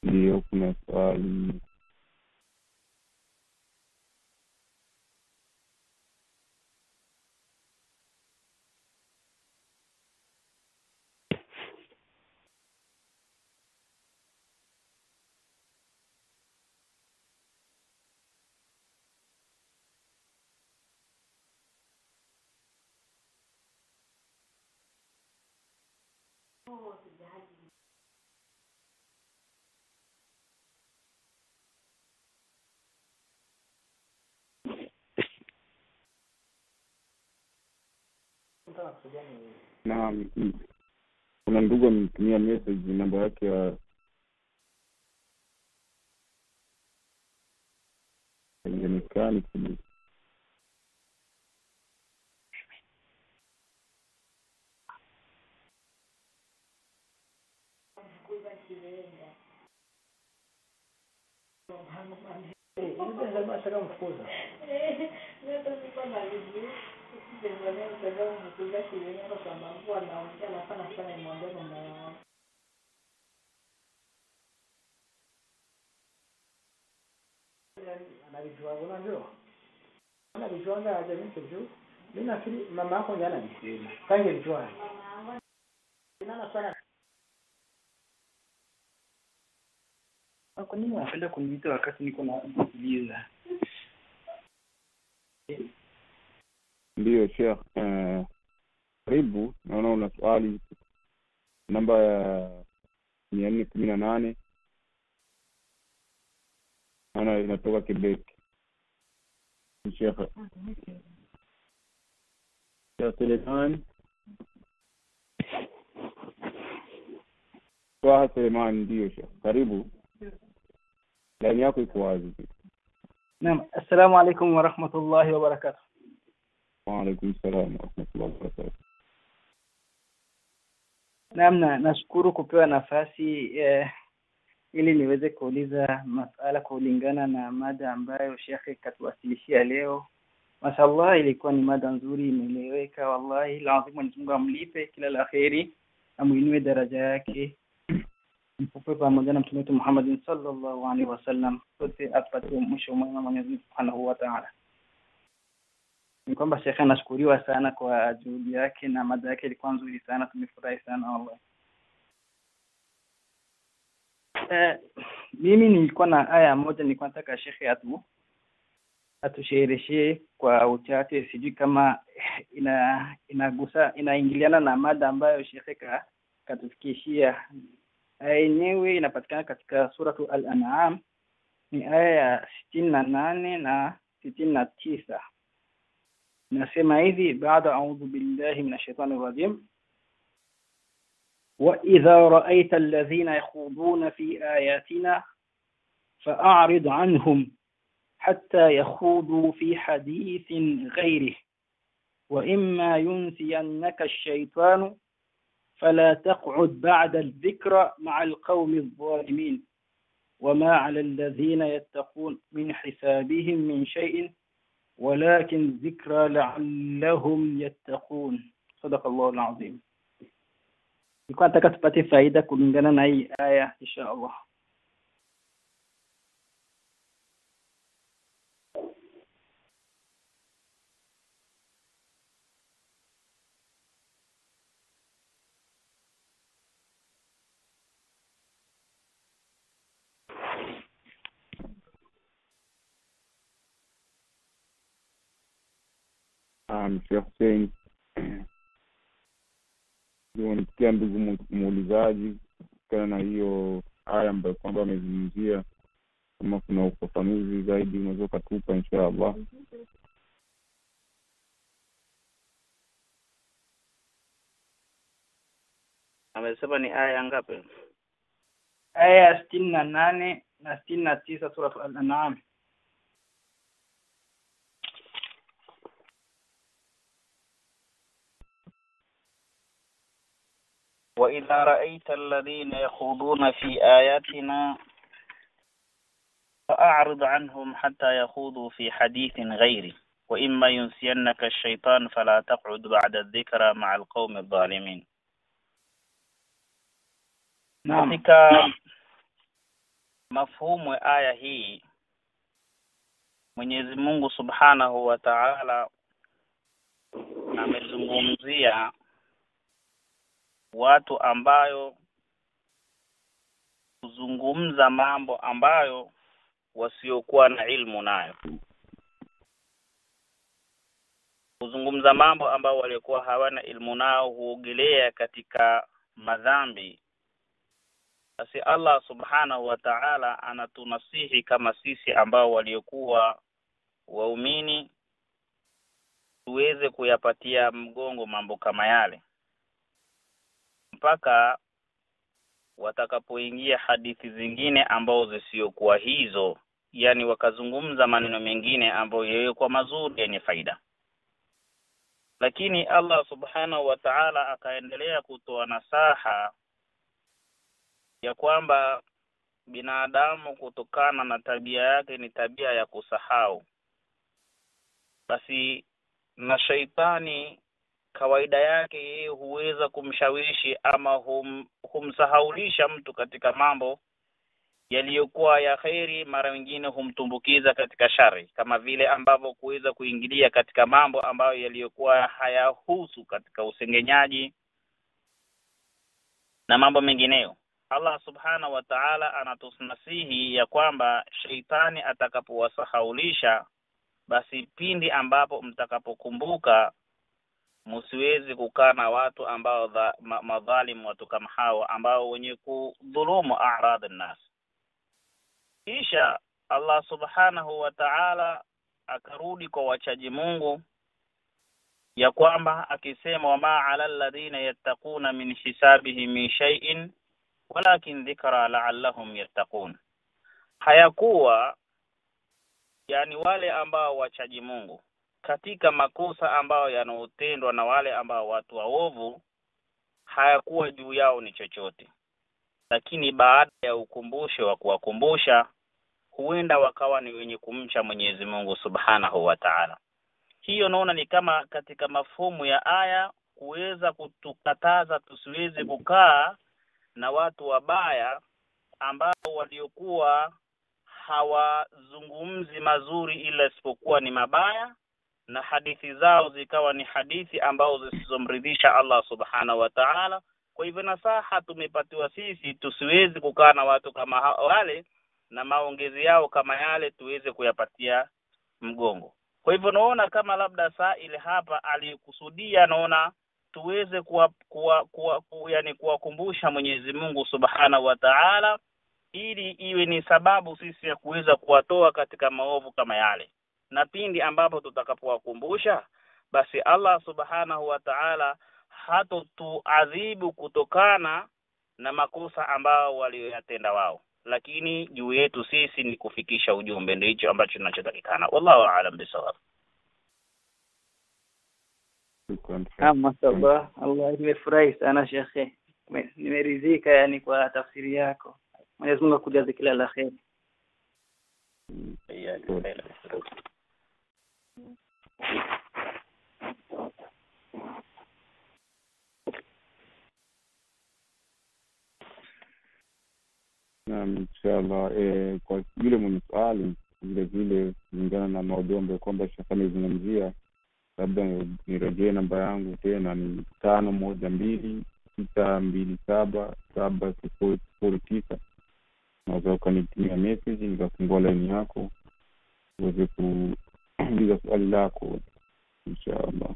Ndio kuna swali. Na kuna ndugu amenitumia message, namba yake ya inaonekana kwenye anavijuanga aje mtu. Mimi nafikiri mama yako ndiye analisema. Kange lijua. Nana sana. Kwa nini unapenda kuniita wakati niko na kusikiliza? ndio Sheikh. Karibu, naona una swali namba ya 418 ana inatoka Quebec. Sheikh Suleiman kwa Suleiman, ndio Sheikh, karibu, laini yako iko wazi. Naam, assalamu alaykum wa rahmatullahi wa barakatuh. Wa alaykum salaam wa rahmatullahi wa barakatuh. Naam, nashukuru kupewa nafasi ili niweze kuuliza masala kulingana na mada ambayo Sheikh katuwasilishia leo. Mashallah, ilikuwa ni mada nzuri, imeeleweka. Wallahi lazima Mungu amlipe kila la kheri, amuinue daraja yake, mpope pamoja na Mtume Muhammad sallallahu alaihi wasallam, sote apate mwisho mwema Mwenyezi Mungu Subhanahu wa Ta'ala. Ni kwamba Sheikh anashukuriwa sana kwa juhudi yake na mada yake ilikuwa nzuri sana, tumefurahi sana wallahi. Mimi nilikuwa na aya moja nilikuwa nataka Sheikh atushereheshie kwa uchache, sijui kama inaingiliana na mada ambayo Sheikh katufikishia. Aya yenyewe inapatikana katika suratu Al-An'am, ni aya ya 68 na 69. Nasema hivi: baada a'udhu billahi minash shaitani rajim, wa idha ra'aita alladhina yakhuduna fi ayatina fa'arid 'anhum حتى يخوضوا في حديث غيره وإما ينسينك الشيطان فلا تقعد بعد الذكرى مع القوم الظالمين وما على الذين يتقون من حسابهم من شيء ولكن ذكرى لعلهم يتقون. صدق الله العظيم. Nilikuwa nataka tupate faida kulingana na hii aya insha Allah. na Sheikh Hussein. Ndio nikia ndugu muulizaji kutokana na hiyo aya ambayo kwamba amezungumzia, kama kuna ufafanuzi zaidi unaweza kutupa inshallah. Amesema ni aya ngapi? Aya 68 na 69 sura Al-An'am. وإذا رأيت الذين يخوضون في آياتنا فأعرض عنهم حتى يخوضوا في حديث غيره وإما ينسينك الشيطان فلا تقعد بعد الذكرى مع القوم الظالمين. Katika mafhumu ya aya hii, Mwenyezi Mungu Subhanahu wa Ta'ala amezungumzia watu ambayo kuzungumza mambo ambayo wasiokuwa na ilmu nayo. Kuzungumza mambo ambayo walikuwa hawana ilmu nao huogelea katika madhambi. Basi Allah Subhanahu wa Ta'ala anatunasihi kama sisi ambao waliokuwa waumini tuweze kuyapatia mgongo mambo kama yale, mpaka watakapoingia hadithi zingine ambao zisiokuwa hizo, yani wakazungumza maneno mengine ambayo yalikuwa mazuri yenye faida. Lakini Allah Subhanahu wa Ta'ala akaendelea kutoa nasaha ya kwamba binadamu kutokana na tabia yake ni tabia ya kusahau. Basi na shaitani kawaida yake yeye huweza kumshawishi ama humsahaulisha mtu katika mambo yaliyokuwa ya khairi, mara nyingine humtumbukiza katika shari, kama vile ambavyo kuweza kuingilia katika mambo ambayo yaliyokuwa hayahusu katika usengenyaji na mambo mengineyo. Allah Subhanahu wa Ta'ala anatusnasihi ya kwamba shaitani atakapowasahaulisha, basi pindi ambapo mtakapokumbuka msiwezi kukaa na watu ambao madhalimu, watu kama hao ambao wenye kudhulumu a'rad an-nas. Kisha Allah Subhanahu wa Ta'ala akarudi kwa wachaji Mungu ya kwamba akisema wama 'ala alladhina yattaquna min hisabihi min shay'in walakin dhikra la'allahum yattaqun. Hayakuwa yani wale ambao wachaji Mungu katika makosa ambayo yanaotendwa na wale ambao watu waovu, hayakuwa juu yao ni chochote, lakini baada ya ukumbusho wa kuwakumbusha huenda wakawa ni wenye kumcha Mwenyezi Mungu Subhanahu wa Ta'ala. Hiyo naona ni kama katika mafumu ya aya kuweza kutukataza tusiweze kukaa na watu wabaya ambao waliokuwa hawazungumzi mazuri ila isipokuwa ni mabaya, na hadithi zao zikawa ni hadithi ambao zisizomridhisha Allah Subhanahu wa Ta'ala. Kwa hivyo nasaha tumepatiwa sisi tusiwezi kukaa na watu kama wale, na maongezi yao kama yale tuweze kuyapatia mgongo. Kwa hivyo naona kama labda saa ile hapa alikusudia, naona tuweze kuwakumbusha Mwenyezi Mungu Subhanahu wa Ta'ala, ili iwe ni sababu sisi ya kuweza kuwatoa katika maovu kama yale. Na pindi ambapo tutakapowakumbusha, basi Allah Subhanahu wa Ta'ala hatotuadhibu kutokana na makosa ambao walioyatenda wao, lakini juu yetu sisi ni kufikisha ujumbe. Ndio hicho ambacho tunachotakikana. Wallahu a'lam bisawab. Mashallah, Allah nimefurahi sana shekhe. Nimeridhika yani kwa tafsiri yako. Mwenyezi Mungu akujaze kila la kheri. Naam, inshallah. Kwa yule mwenye swali vile vile kulingana na maudhui ambayo kwamba shaka nizungumzia, labda nirejee namba yangu tena ni 5126277009. Unaweza ukanitumia message nikafungua line yako uweze kuuliza swali lako. inshallah.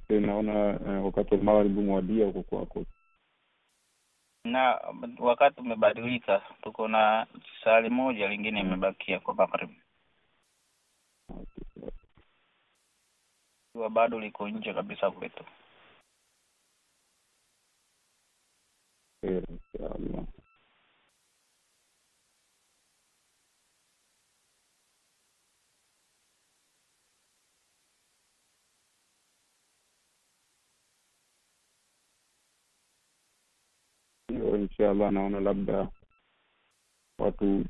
Naona wakati wa magharibi mwadia huko kwako. Na wakati umebadilika, tuko na swali moja lingine imebakia kwa magharibi. Kwa bado liko nje kabisa kwetu. Inshallah. Inshallah, naona labda watu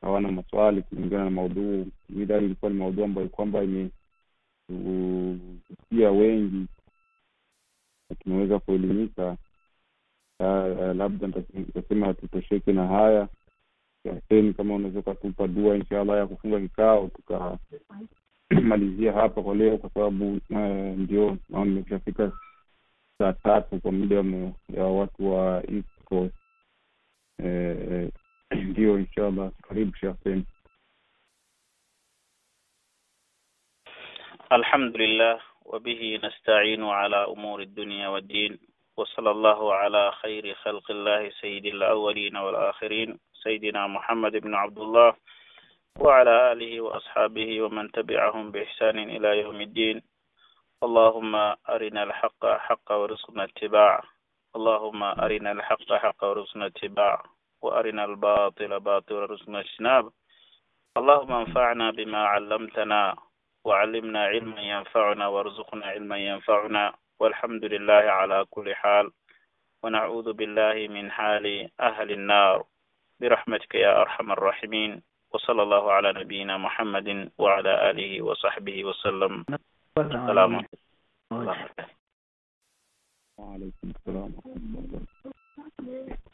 hawana maswali kulingana na maudhui. Midali ilikuwa ni maudhui ambayo kwamba imetusikia wengi na tumeweza kuelimika. Labda nitasema tutosheke na haya. Yaani kama unaweza kutupa dua inshallah ya kufunga kikao tukamalizia hapa kwa leo, kwa sababu ndio naona nimeshafika saa 3 kwa muda ya watu wa East Coast. Ndio inshallah, karibu Sheikh. Alhamdulillah wa bihi nasta'inu ala umuri ad-dunya wad-din wa sallallahu ala khairi khalqillah sayyidil awwalin wal akhirin sayyidina Muhammad ibn Abdullah wa ala alihi wa ashabihi wa man tabi'ahum bi ihsanin ila yawmiddin. اللهم أرنا الحق حقا وارزقنا اتباعه اللهم أرنا الحق حقا وارزقنا اتباعه وأرنا الباطل باطلا وارزقنا اجتنابه. اللهم انفعنا بما علمتنا وعلمنا علما ينفعنا وارزقنا علما ينفعنا والحمد لله على كل حال ونعوذ بالله من حال أهل النار برحمتك يا أرحم الراحمين. وصلى الله على نبينا محمد وعلى آله وصحبه وسلم. السلام عليكم. وعليكم السلام ورحمة الله وبركاته.